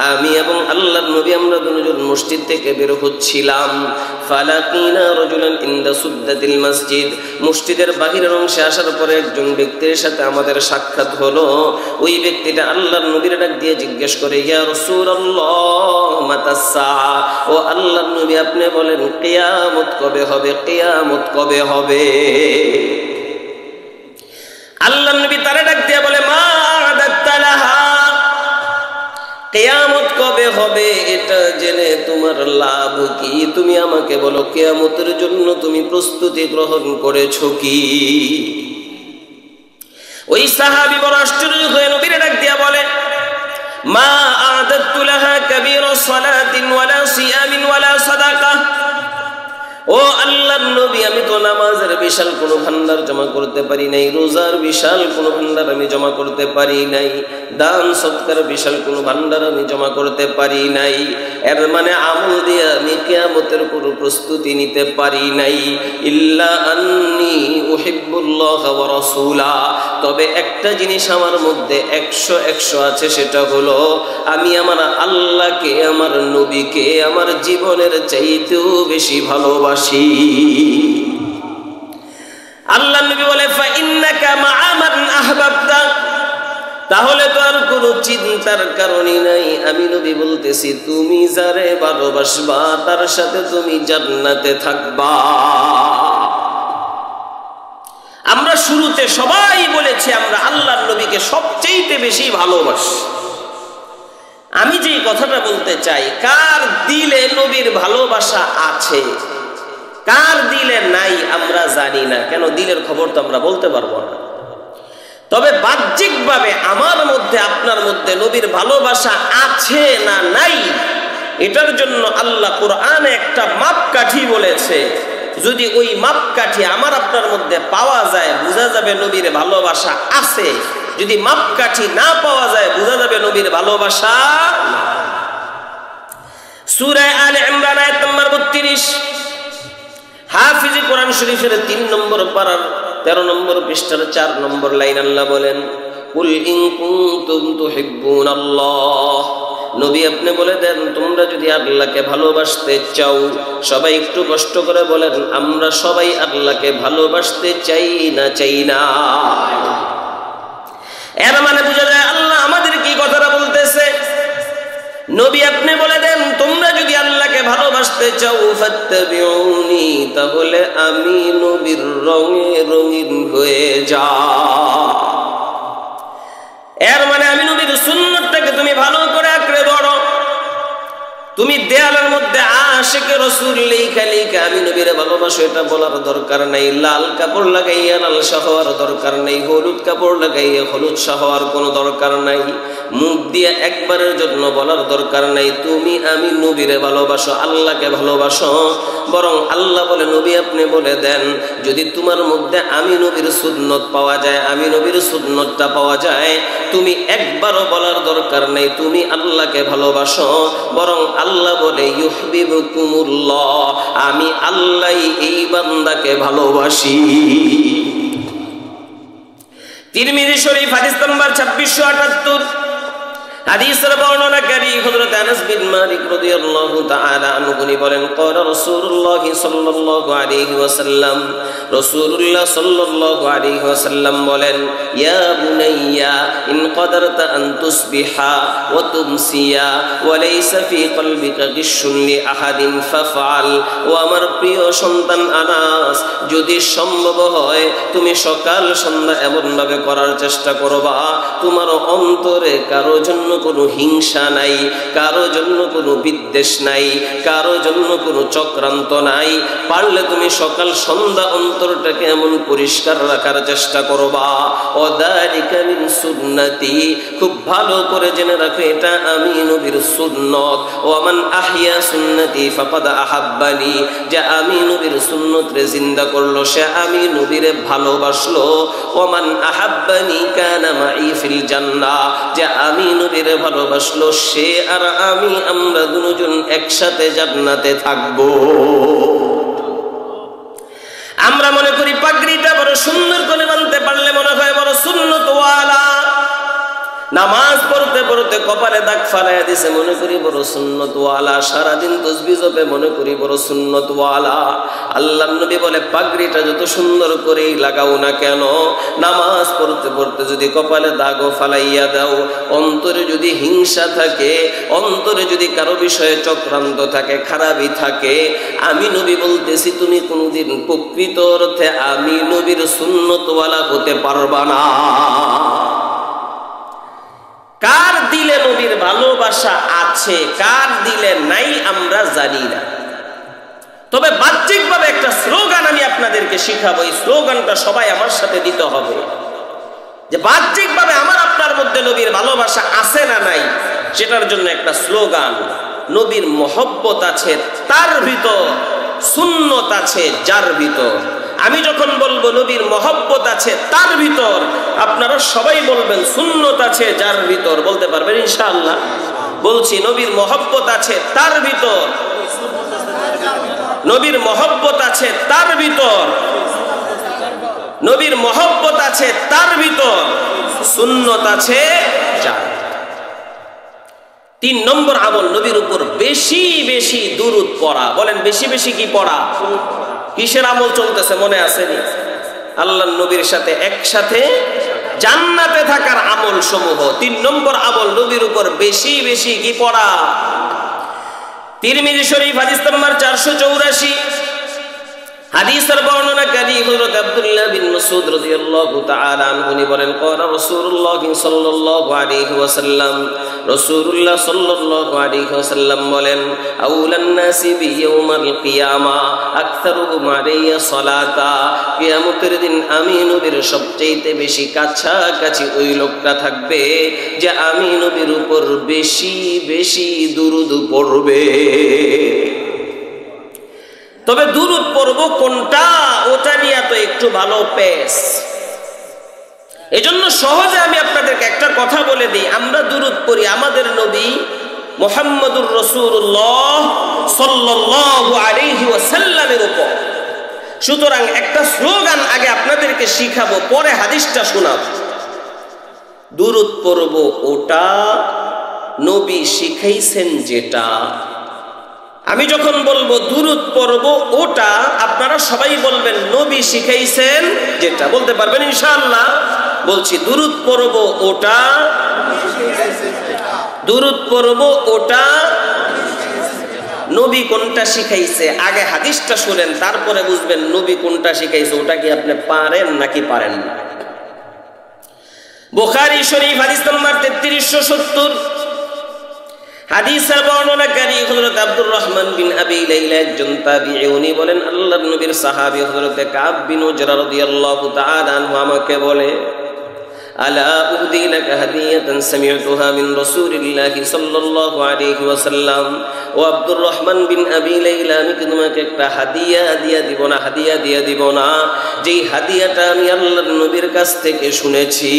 আমি এবং আল্লাহর নবী আমরা দুজন মসজিদ থেকে বের হচ্ছিলাম। ফালাকিনা রাজুলান ইনদা সুদ্দাতিল মসজিদ, মসজিদের বাহিরের অংশে আসার পরে একজন ব্যক্তির সাথে আমাদের সাক্ষাৎ হলো। ওই ব্যক্তিটা আল্লাহর নবীর ডাক দিয়ে জিজ্ঞেস করে, ইয়া রাসূলুল্লাহ মাতাস সাআ, ও আল্লাহর নবী আপনি বলেন কিয়ামত কবে হবে, কিয়ামত কবে হবে? আল্লাহর নবী তারে ডাক দিয়ে বলে, মা আদাত্তা লাহা, কিয়ামত কবে হবে এটা জেনে তোমার লাভ কি? তুমি আমাকে বলো কিয়ামতের জন্য তুমি প্রস্তুতি গ্রহণ করেছো কি? ওই সাহাবী বড় আশ্চর্য হয়ে নবীর ডাক দিয়া বলে, মা আ'দাতু লাহা কাবীরা সালাতিন ওয়ালা সিয়ামিন ওয়ালা সাদাকা, ও আল্লাহর নবী, আমি তো নামাজের বিশাল কোনো ভান্ডার জমা করতে পারি নাই, রোজার বিশাল কোনো ভান্ডার আমি জমা করতে পারি নাই, দান সৎকার বিশাল কোনো ভান্ডার আমি জমা করতে পারি নাই। এর মানে আমল দিয়ে আমি কিয়ামতের কোনো প্রস্তুতি নিতে পারি নাই। ইল্লা আন্নী উহিব্বুল্লাহ ওয়া রাসূলা, তবে একটা জিনিস আমার মধ্যে 100 আছে, সেটা হলো আমি আমার আল্লাহকে, আমার নবীকে আমার জীবনের চাইতেও বেশি ভালোবাসি। আল্লাহ নবী বলে ফা ইন্নাকা মা'a মান আহবাবতা, তাহলে তো আর কোনো চিন্তার কারণই নাই। আমি নবী বলতেছি, তুমি যারে ভালোবাসবা তার সাথে তুমি জান্নাতে থাকবা। আমরা শুরুতে সবাই বলেছি আমরা আল্লাহর নবীকে সবচেয়ে বেশি ভালোবাসি। আমি যে কথাটা বলতে চাই, কার দিলে নবীর ভালোবাসা আছে, কার দিলে নাই আমরা জানি না। কেন? দিলের খবর তো আমরা বলতে পারবো না। তবে বাহ্যিকভাবে আমার মধ্যে আপনার মধ্যে নবীর ভালোবাসা আছে না নাই, এটার জন্য আল্লাহ কোরআনে একটা মাপকাঠি বলেছে। যদি ওই মাপকাঠি আমার আপনার মধ্যে পাওয়া যায়, বোঝা যাবে নবীর ভালোবাসা আছে। যদি মাপকাঠি না পাওয়া যায়, বোঝা যাবে নবীর ভালোবাসা না। সূরা আলে ইমরান আয়াত নম্বর 32, হাফিজ কোরআন শরীফের 3 নম্বর পারার 13 নম্বর পৃষ্ঠার 4 নম্বর লাইন আল্লাহ বলেন, কুল ইন কুনতুম তুহিব্বুনাল্লাহ, নবী আপনি বলে দেন, তোমরা যদি আল্লাহকে ভালোবাসতে চাও, সবাই একটু কষ্ট করে বলেন, আমরা সবাই আল্লাহকে ভালোবাসতে চাই না? চাই না। এর মানে বোঝা যায় আল্লাহ আমাদের কি কথাটা বলতেছে। নবী আপনি বলে দেন, তোমরা যদি আল্লাহকে ভালোবাসতে চাও, ফাত্তাবিউনি, তাহলে আমি নবীর রঙে রঙিন হয়ে যাও। এর মানে আমি নবীর সুন্নতটাকে তুমি ভালো করে আঁকড়ে ধরো। তুমি দেয়ালের মধ্যে আশিকে রাসূল লেখা লেখা আমি নবীরে ভালোবাসো এটা বলার দরকার নাই। লাল কাপড় লাগাইয়া লাল শাহওয়ার দরকার নাই, হলুদ কাপড় লাগাইয়া হলুদ শাহওয়ার কোনো দরকার নাই, মুখ দিয়ে একবারের জন্য বলার দরকার নাই তুমি আমি নবীরে ভালোবাসো, আল্লাহকে ভালোবাসো। বরং আল্লাহ বলে, নবী আপনি বলে দেন, যদি তোমার মধ্যে আমি নবীর সুন্নত পাওয়া যায়, আমি নবীর সুন্নতটা পাওয়া যায়, তুমি একবারও বলার দরকার নেই তুমি আল্লাহকে ভালোবাসো। বরং আল্লাহ বলে, ইউহিব্বুকুমুল্লাহ, আমি আল্লাহ এই বান্দাকে ভালোবাসি। তিরমিজি শরীফ হাদিস নাম্বার 2678, হাদিসের বর্ণনাকারী হযরত আনাস বিন মালিক রাদিয়াল্লাহু তাআলা আনহু বলেন, ক্বালা রাসূলুল্লাহ সাল্লাল্লাহু আলাইহি ওয়াসাল্লাম, রাসূলুল্লাহ সাল্লাল্লাহু আলাইহি ওয়াসাল্লাম বলেন, ইয়া বুনাইয়া ইন কদারতা আন তুসবিহা ওয়া তুমসিয়া ওয়া লাইসা ফি কলবিকা গিশুন লি আহাদিন ফাফআল। ও আমার প্রিয় সন্তান আনাস, যদি সম্ভব হয় তুমি সকাল সন্ধ্যা এমন ভাবে করার চেষ্টা করবা তোমার অন্তরে কারো জন্য কোনো হিংসা নাই, কারো জন্য কোনো বিদ্বেষ নাই, কারো জন্য কোনো চক্রান্ত নাই। পারলে তুমি সকাল সন্ধ্যা অন্তরটাকে এমন পরিষ্কার রাখার চেষ্টা করবা। ওয়াদালিকা মিন সুন্নতি, খুব ভালো করে জেনে রাখো এটা আমি নবীর সুন্নত। ওয়া মান আহইয়া সুন্নতি ফাকাদ আহাব্বানি, যে আমি নবীর সুন্নতরে জিন্দা করলো সে আমি নবীরে ভালোবাসলো। ওয়া মান আহাব্বানি কানা মাই ফিল জান্নাহ, যে আমি নবীরে ভালোবাসলো সে আর আমি, আমরা দুজন একসাথে জান্নাতে থাকবো। আমরা মনে করি পাগড়িটা বড় সুন্দর করে বানতে পারলে মনে হয় বড় সুন্নতওয়ালা, নামাজ পড়তে পড়তে কপালে দাগ ফালাইয়া দিছে মনে করি বড় সুন্নতওয়ালা, সারাদিন তাসবিহ জপে মনে করি বড় সুন্নতওয়ালা। আল্লাহর নবী বলে, পাগড়িটা যত সুন্দর করেই লাগাও না কেন, নামাজ পড়তে পড়তে যদি কপালে দাগও ফালাইয়া দাও, অন্তরে যদি হিংসা থাকে, অন্তরে যদি কারো বিষয়ে চক্রান্ত থাকে, খারাপই থাকে, আমি নবী বলতেছি তুমি কোনোদিন প্রকৃত অর্থে আমি নবীর সুন্নতওয়ালা হতে পারবা না। কার দিলে নবীর ভালোবাসা আছে, কার দিলে নাই আমরা জানি না। তবে বাহ্যিকভাবে একটা স্লোগান আমি আপনাদেরকে শিখাবো, এই স্লোগানটা সবাই আমার সাথে দিতে হবে, যে বাহ্যিকভাবে আমার আপনার মধ্যে নবীর ভালোবাসা আছে না নাই, সেটার জন্য একটা স্লোগান, নবীর মহব্বত আছে, তার ভিতর সুন্নত আছে যার ভিতর। আমি যখন বলবো নবীর মহব্বত আছে তার ভিতর, আপনারা সবাই বলবেন সুন্নত আছে যার ভিতর। বলতে পারবেন ইনশাআল্লাহ? বলছি, নবীর মহব্বত আছে তার ভিতর, নবীর মহব্বত আছে তার ভিতর, নবীর মহব্বত আছে তার ভিতর, সুন্নত আছে যার। 3 নম্বর আমল, নবীর উপর বেশি বেশি দুরূদ পড়া। বলেন বেশি বেশি কি পড়া? কিসের আমল চলতেছে মনে আসেনি? আল্লাহর নবীর সাথে একসাথে জান্নাতে থাকার আমল সমূহ। 3 নম্বর আমল, নবীর উপর বেশি বেশি কি পড়া। তিরমিজি শরীফ হাদিস নাম্বার 484, হাদিসের বর্ণনাকারী হযরত আব্দুল্লাহ বিন মাসউদ রাদিয়াল্লাহু তাআলা আনহু বলেন, ক্বালা রাসূলুল্লাহ সাল্লাল্লাহু আলাইহি ওয়াসাল্লাম, রাসূলুল্লাহ সাল্লাল্লাহু আলাইহি ওয়াসাল্লাম বলেন, আউলান নাসি বিয়াউমিল কিয়ামা আকতারুহুম আলাইয়া সালাতা। কিয়ামতের দিন আমি নবীর সবচেয়ে বেশি কাছাকাছি ওই লোকটা থাকবে যে আমি নবীর উপর বেশি বেশি দুরূদ পড়বে। তবে দুরূদ পড়ব কোনটা, ওটা নিয়ে তো একটু ভালো পেস। এজন্য সহজে আমি আপনাদেরকে একটা কথা বলে দিই, আমরা দুরূদ পড়ি আমাদের নবী মুহাম্মদুর রাসূলুল্লাহ সাল্লাল্লাহু আলাইহি ওয়াসাল্লামের উপর। সুতরাং একটা স্লোগান আগে আপনাদেরকে শিখাবো, পরে হাদিসটা শোনাবো। দুরূদ পড়ব ওটা নবী শিখাইছেন যেটা। আমি যখন বলবো দুরূদ পড়ব ওটা, আপনারা সবাই বলবেন নবী শিখাইছেন যেটা। বলতে পারবেন ইনশাআল্লাহ? বলছি, দুরূদ পড়ব ওটা, দুরূদ পড়ব ওটা নবী কোনটা শিখাইছে। আগে হাদিসটা শুনেন, তারপরে বুঝবেন নবী কোনটা শিখাইছে। ওটা কি আপনি পারেন নাকি পারেন না? বুখারী শরীফ হাদিস নাম্বার 3370, হাদিসের বর্ণনাকারী হযরত আব্দুর রহমান বিন আবি লাইলা, একজন তাবিঈ। উনি বলেন, আল্লাহর নবীর সাহাবী হযরত কাব বিন উজরা রাদিয়াল্লাহু তাআলা আনহু আমাকে বলে, আলা উহদি লাকা হাদিয়াতান সামি'তুহা মিন রাসূলিল্লাহি সাল্লাল্লাহু আলাইহি ওয়াসাল্লাম। ও আব্দুর রহমান বিন আবি লাইলা, আমি কি তোমাকে একটা হাদিয়া দিয়া দিব না? হাদিয়া দিয়া দিব না, যেই হাদিয়াটা আমি আল্লাহর নবীর কাছ থেকে শুনেছি।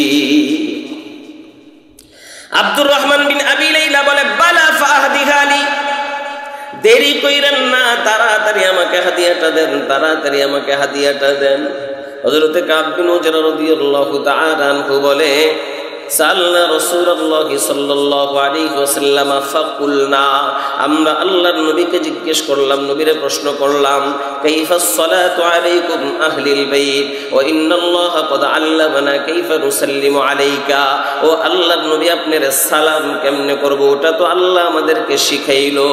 আব্দুর রহমান বিন আবি লাইলা বলে, বালা ফাহদিহা লি, দেরি কইরেন না, তাড়াতাড়ি আমাকে হাদিয়াটা দেন, তাড়াতাড়ি আমাকে হাদিয়াটা দেন। হযরত কাব বিন উজরা রাদিয়াল্লাহু তাআলা আনহু বলে, সাল্লা রাসূলুল্লাহ সাল্লাল্লাহু আলাইহি ওয়াসাল্লাম ফাকুলনা, আমরা আল্লাহর নবীকে জিজ্ঞেস করলাম, নবীরে প্রশ্ন করলাম, কাইফাস সালাতু আলাইকুম আহলিল বাইত ওয়া ইন্নাল্লাহা ক্বাদ আল্লামানা কাইফা নুসাল্লিমু আলাইকা। ও আল্লাহর নবী, আপনার সালাম কেমনে করব ওটা তো আল্লাহ আমাদেরকে শিখাইলো।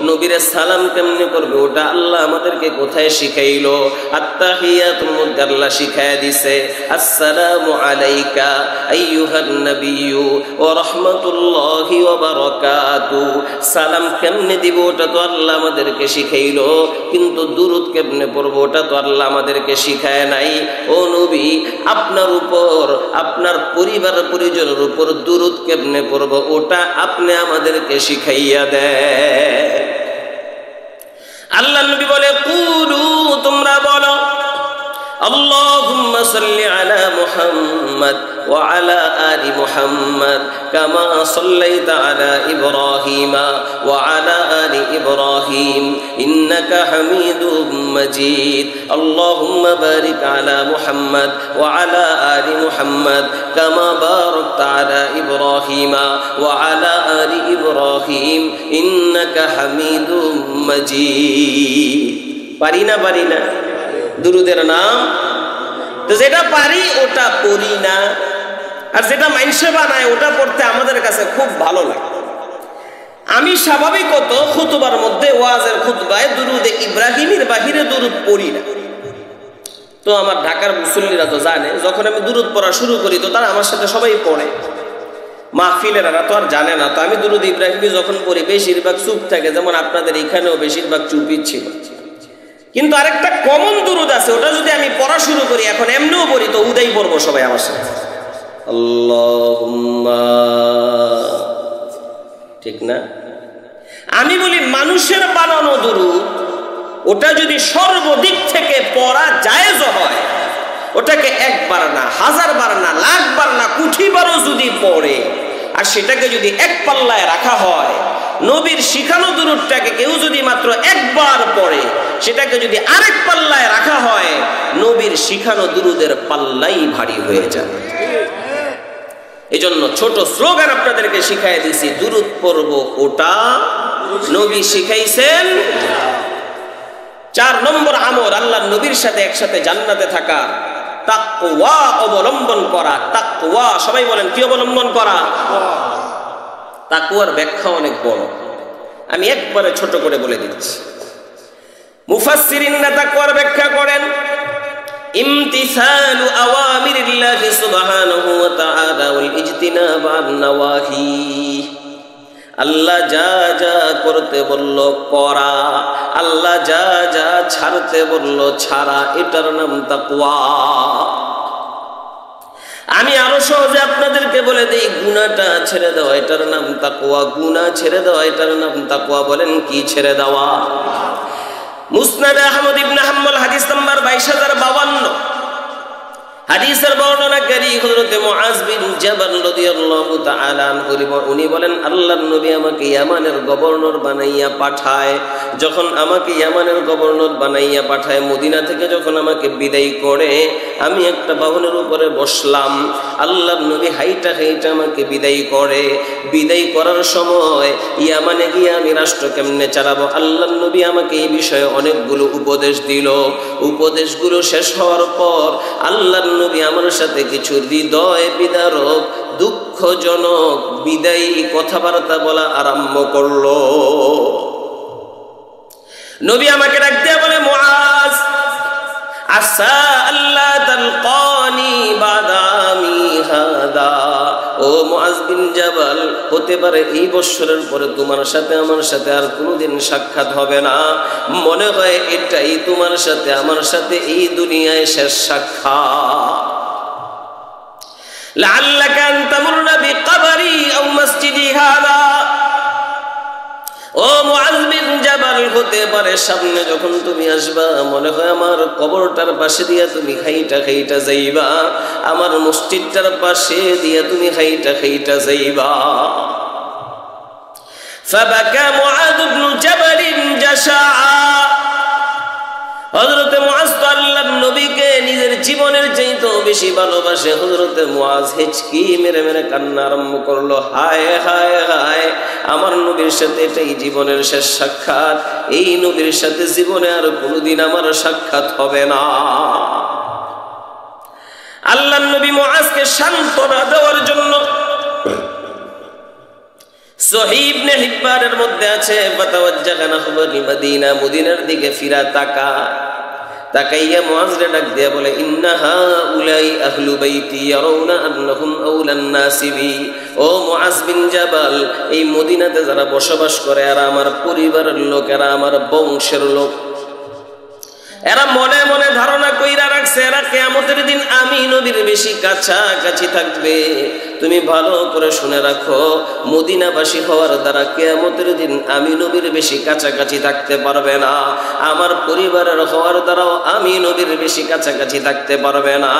নবীরে সালাম কেমনে করবে ওটা আল্লাহ আমাদেরকে কোথায় শিখাইলো? আত্তাহিয়াতুল মধ্যে আল্লাহ শিখায়া দিছে, আসসালামু আলাইকা আইয়ুহান নবিয়্যু ওয়া রাহমাতুল্লাহি ওয়া বারাকাতুহু। সালাম কেমনে দিব ওটা তো আল্লাহ আমাদেরকে শিখাইলো, কিন্তু দুরূদ কেমনে পড়ব ওটা তো আল্লাহ আমাদেরকে শিখায় নাই। ও নবী, আপনার উপর, আপনার পরিবার পরিজনের উপর দুরূদ কেমনে পড়ব ওটা আপনি আমাদেরকে শিখাইয়া দেন। আল্লাহর নবী বলে, কুলু, তোমরা বলো, আল্লাহুম্মা সাল্লি আলা মুহাম্মাদ ওয়া আলা আলি মুহাম্মাদ কামা সাল্লাইতা আলা ইব্রাহিমা ওয়া আলা আলি ইব্রাহিম ইন্নাকা হামিদুম মাজিদ। আল্লাহুম্মা বারিক আলা মুহাম্মাদ ওয়া আলা আলি মুহাম্মাদ কামা বারাকতা আলা ইব্রাহিমা ওয়া আলা আলি ইব্রাহিম ইন্নাকা হামিদুম মাজিদ। পারি না? পারি না? দুরুদের নাম তো যেটা পারি ওটা পড়ি না, আর যেটা মাইনসে বানায় ওটা পড়তে আমাদের কাছে খুব ভালো লাগে। আমি স্বাভাবিকত খুতবার মধ্যে, ওয়াজের খুতবায় দুরুদে ইব্রাহিমের বাহিরে দুরুদ পড়ি না। তো আমার ঢাকার মুসল্লিরা তো জানে, যখন আমি দুরুদ পড়া শুরু করি তো তারা আমার সাথে সবাই পড়ে। মাহফিলের তো আর জানে না। তো আমি দুরুদ ইব্রাহিমি যখন পড়ি বেশিরভাগ চুপ থাকে, যেমন আপনাদের এখানেও বেশিরভাগ চুপই ছিল। কিন্তু আরেকটা কমন দুরুদ আছে, ওটা যদি আমি পড়া শুরু করি, এখন এমনিও পড়ি, তো উদাই পড়বো সবাই আমার সাথে, আল্লাহুম্মা, ঠিক না? আমি বলি মানুষের বানানো দুরুদ, ওটা যদি সর্বদিক থেকে পড়া জায়েজ হয়, ওটাকে একবার না, হাজারবার না, লাখবার না, কোটিবারও যদি পড়ে, আর সেটাকে যদি এক পাল্লায় রাখা হয়, নবীর শিখানো দুরূদটাকে কেউ যদি মাত্র একবার পড়ে, সেটাকে যদি আরেক পাল্লায় রাখা হয়, নবীর শিখানো দুরূদের পাল্লাই ভারী হয়ে যায়। এজন্য ছোট স্লোগান আপনাদেরকে শিখাই দিছি, দুরূদ পড়ব ওটা নবী শিখাইছেন। 4 নম্বর আমল, আল্লাহর নবীর সাথে একসাথে জান্নাতে থাকা, তাকওয়া অবলম্বন করা। তাকওয়া, সবাই বলেন কি অবলম্বন করা? তাকওয়ার ব্যাখ্যা অনেক বড়, আমি একবারে ছোট করে বলে দিচ্ছি। মুফাসসিরিনরা তাকওয়ার ব্যাখ্যা করেন, ইমতিসালু আওয়ামিরিল্লাহি সুবহানাহু ওয়া তাআলা ওয়াল ইজতিনাবু আন নাওয়াহি। আল্লাহ যা যা করতে বলল করা, আল্লাহ যা যা ছাড়তে বলল ছাড়া, এটার নাম তাকওয়া। আমি আরো সহজে আপনাদেরকে বলে দিই, গুনাহটা ছেড়ে দেওয়া এটার নাম তাকওয়া। গুনাহ ছেড়ে দেওয়া এটার নাম তাকওয়া। বলেন কি ছেড়ে দেওয়া? মুসনাদ আহমদ ইবনে হাম্বল হাদিস নাম্বার 22052, হাদিসের বর্ণনাকারী হযরত মুআজ বিন জাবাল রাদিয়াল্লাহু তাআলা আনহু, উনি বলেন আল্লাহর নবী আমাকে ইয়ামানের গভর্নর বানাইয়া পাঠায়। যখন আমাকে ইয়ামানের গভর্নর বানাইয়া পাঠায়, মদিনা থেকে যখন আমাকে বিদায় করে, আমি একটা বাহনের উপরে বসলাম। আল্লাহর নবী হাইটা হাইটা আমাকে বিদায় করে। বিদায় করার সময় ইয়ামানে গিয়ে আমি রাষ্ট্র কেমনে চালাবো, আল্লাহর নবী আমাকে এই বিষয়ে অনেকগুলো উপদেশ দিল। উপদেশগুলো শেষ হওয়ার পর আল্লাহর নবী আমার সাথে কিছু হৃদয় বিদারক, দুঃখজনক বিদায়ী কথাবার্তা বলা আরম্ভ করলো। নবী আমাকে ডাক দিয়ে বলে, মুআজ, আসা আল্লাহ তালকানি বাদামি হাদা। ও মুআজ বিন জাবাল, হতে পারে এই বছরের পরে তোমার সাথে আমার সাথে আর কোনোদিন সাক্ষাৎ হবে না। মনে হয় এটাই তোমার সাথে আমার সাথে এই দুনিয়ায় শেষ সাক্ষাৎ। লাআল্লাকা আন তামুররা বিকবরি আও মসজিদি হাদা। ও মুআজ বিন জাবাল, হতে পারে সামনে যখন তুমি আসবা, মনে হয় আমার কবরটার পাশে দিয়া তুমি খাইটা খাইটা যাইবা, আমার মসজিদটার পাশে দিয়া তুমি খাইটা খাইটা যাইবা। ফাবাকা মুআজ ইবনে জাবাল জাশাআ। হযরত মুআজ তো আল্লাহর নবীকে নিজের জীবনের চাইতেও বেশি ভালোবাসে। হযরত মুআজ হিচকি মেরে মেরে কান্না আরম্ভ করলো, হায় হায় হায়, আমার নবীর সাথে এটাই জীবনের শেষ সাক্ষাৎ। এই নবীর সাথে জীবনে আর কোনোদিন আমার সাক্ষাৎ হবে না। আল্লাহর নবী মুআজকে সান্ত্বনা দেওয়ার জন্য সহিহ ইবনে হিব্বানের মধ্যে আছে, ফাতাওয়াজ্জাহা নাহওয়াল মদিনা, মদিনার দিকে ফিরা তাকাইয়া মুআজরে ডাক দিয়া বলে, ইন্না হাউলাই আহলু বাইতি ইয়ারাউনা আন্নাহুম আওলান নাসি বি। ও মুআজ বিন জাবাল, এই মদিনাতে যারা বসবাস করে এরা আমার পরিবারের লোক, এরা আমার বংশের লোক। এরা মনে মনে ধারণা কইরা রাখছে এরা কিয়ামতের দিন আমি নবীর বেশি কাছাকাছি থাকবে। তুমি ভালো করে শুনে রাখো, মদিনাবাসী হওয়ার দ্বারা কিয়ামতের দিন আমি নবীর বেশি কাছাকাছি থাকতে পারবে না। আমার পরিবারের হওয়ার দ্বারাও আমি নবীর বেশি কাছাকাছি থাকতে পারবে না।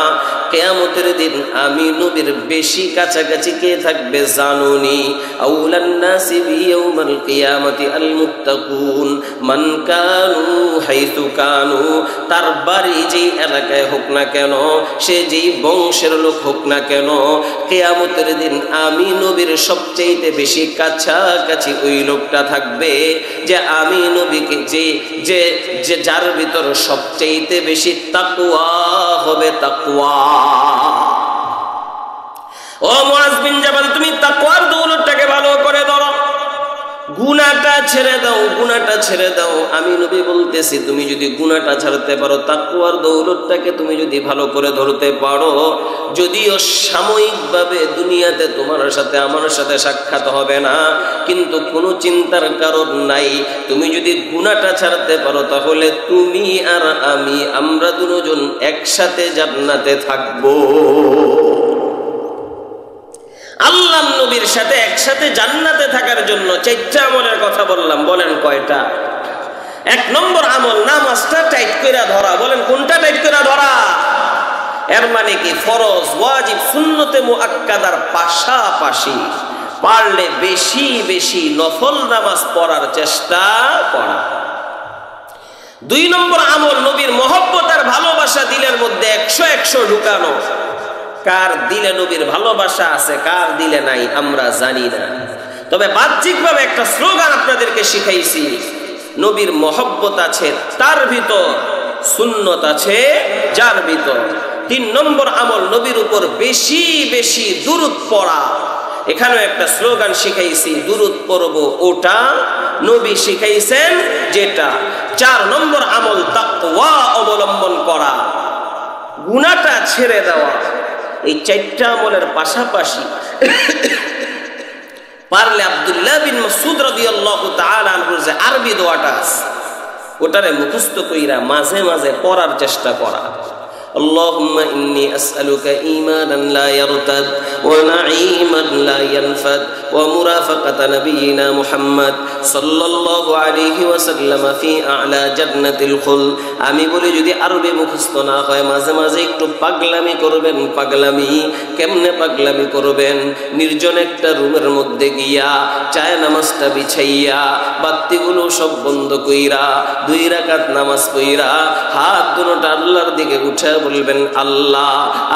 কিয়ামতের দিন আমি নবীর বেশি কাছাকাছি কে থাকবে জানুনি? আউলান নাসি বিয়াউমাল কিয়ামতি আল মুত্তাকুন মান কানু হাইতু কানু। তার বাড়ি যেই এলাকায় হোক না কেন, সে যেই বংশের লোক হোক না কেন, কিয়ামতের দিন আমি নবীর সবচেয়ে বেশি কাছাকাছি ওই লোকটা থাকবে যে আমি নবীকে যে যার ভিতর সবচেয়ে বেশি তাকওয়া হবে। তাকওয়া। ও মুআজ বিন জাবাল, তুমি তাকওয়ার দৌলতটাকে ভালো করে ধরো, গুনাহটা ছেড়ে দাও, গুনাহটা ছেড়ে দাও। আমি নবী বলতেছি, তুমি যদি গুনাহটা ছাড়তে পারো, তাকওয়ার দৌলতটাকে তুমি যদি ভালো করে ধরতে পারো, যদিও সাময়িকভাবে দুনিয়াতে তোমার সাথে আমার সাথে সাক্ষাৎ হবে না, কিন্তু কোনো চিন্তার কারণ নাই। তুমি যদি গুনাহটা ছাড়তে পারো, তাহলে তুমি আর আমি, আমরা দুজন একসাথে জান্নাতে থাকবো। আল্লাহর নবীর সাথে একসাথে জান্নাতে থাকার জন্য 4টা আমলের কথা বললাম। বলেন কয়টা? এক নম্বর আমল নামাজটা টাইট করে ধরা। বলেন কোনটা টাইট করে ধরা? এর মানে কি ফরজ, ওয়াজিব, সুন্নতে মুআক্কাদার পাশাপাশি পারলে বেশি বেশি নফল নামাজ পড়ার চেষ্টা করা। 2 নম্বর আমল নবীর মহব্বত আর ভালোবাসা দিলের মধ্যে 100 ঢুকানো। কার দিলে নবীর ভালোবাসা আছে, কার দিলে নাই আমরা জানি না, তবে বাহ্যিকভাবে একটা স্লোগান আপনাদেরকে শিখাইছি, নবীর মহব্বত আছে তার ভিতর, সুন্নত আছে যার ভিতর। 3 নম্বর আমল নবীর উপর বেশি বেশি দুরূদ পড়া। এখানেও একটা স্লোগান শিখাইছি, দুরূদ পড়ব ওটা নবী শিখাইছেন যেটা। 4 নম্বর আমল তাকওয়া অবলম্বন করা, গুনাহটা ছেড়ে দেওয়া। এই 4টা আমলের পাশাপাশি পারলে আব্দুল্লাহ বিন মাসউদ রাদিয়াল্লাহু তাআলা আনহু যে আরবি দোয়াটা আছে ওটারে মুখস্থ কইরা মাঝে মাঝে পড়ার চেষ্টা করা। اللهم إني أسألك إيمانا لا يرتد ونعيما لا ينفد ومرافقة نبينا محمد صلى الله عليه وسلم في أعلى جنة الخلد। আমি বলি যদি আরবি মুখস্থ না হয় মাঝে মাঝে একটু পাগলামি করবেন। পাগলামি কেমনে পাগলামি করবেন? নির্জন একটা রুমের মধ্যে গিয়া চায় নামাজটা বিছাইয়া বাতিগুলো সব বন্ধ কইরা 2 রাকাত নামাজ পড়া হাত দুটোটা আল্লাহর দিকে উঠে বলবেন, আল্লাহ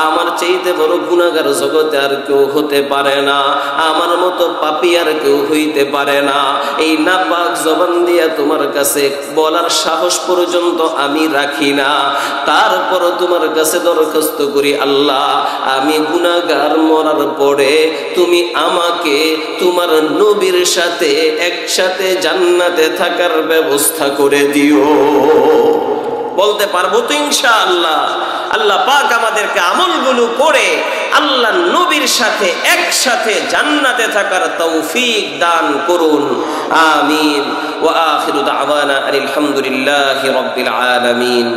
আমার চাইতে বড় গুনাহগার জগতে আর কেউ হতে পারে না, আমার মতো পাপী আর কেউ হইতে পারে না। এই নাপাক জবান দিয়া তোমার কাছে বলার সাহস পর্যন্ত আমি রাখি না, তারপর তোমার কাছে দরখাস্ত করি, আল্লাহ আমি গুনাহগার মরার পরে তুমি আমাকে তোমার নবীর সাথে একসাথে জান্নাতে থাকার ব্যবস্থা করে দিও। বলতে পারবো তো ইনশাআল্লাহ? আল্লাহ পাক আমাদেরকে আমলগুলো করে আল্লাহ নবীর সাথে একসাথে জান্নাতে থাকার তৌফিক দান করুন, আমিন। ওয়া আখিরু দাওয়ানা আলহামদুলিল্লাহি রাব্বিল আলামিন।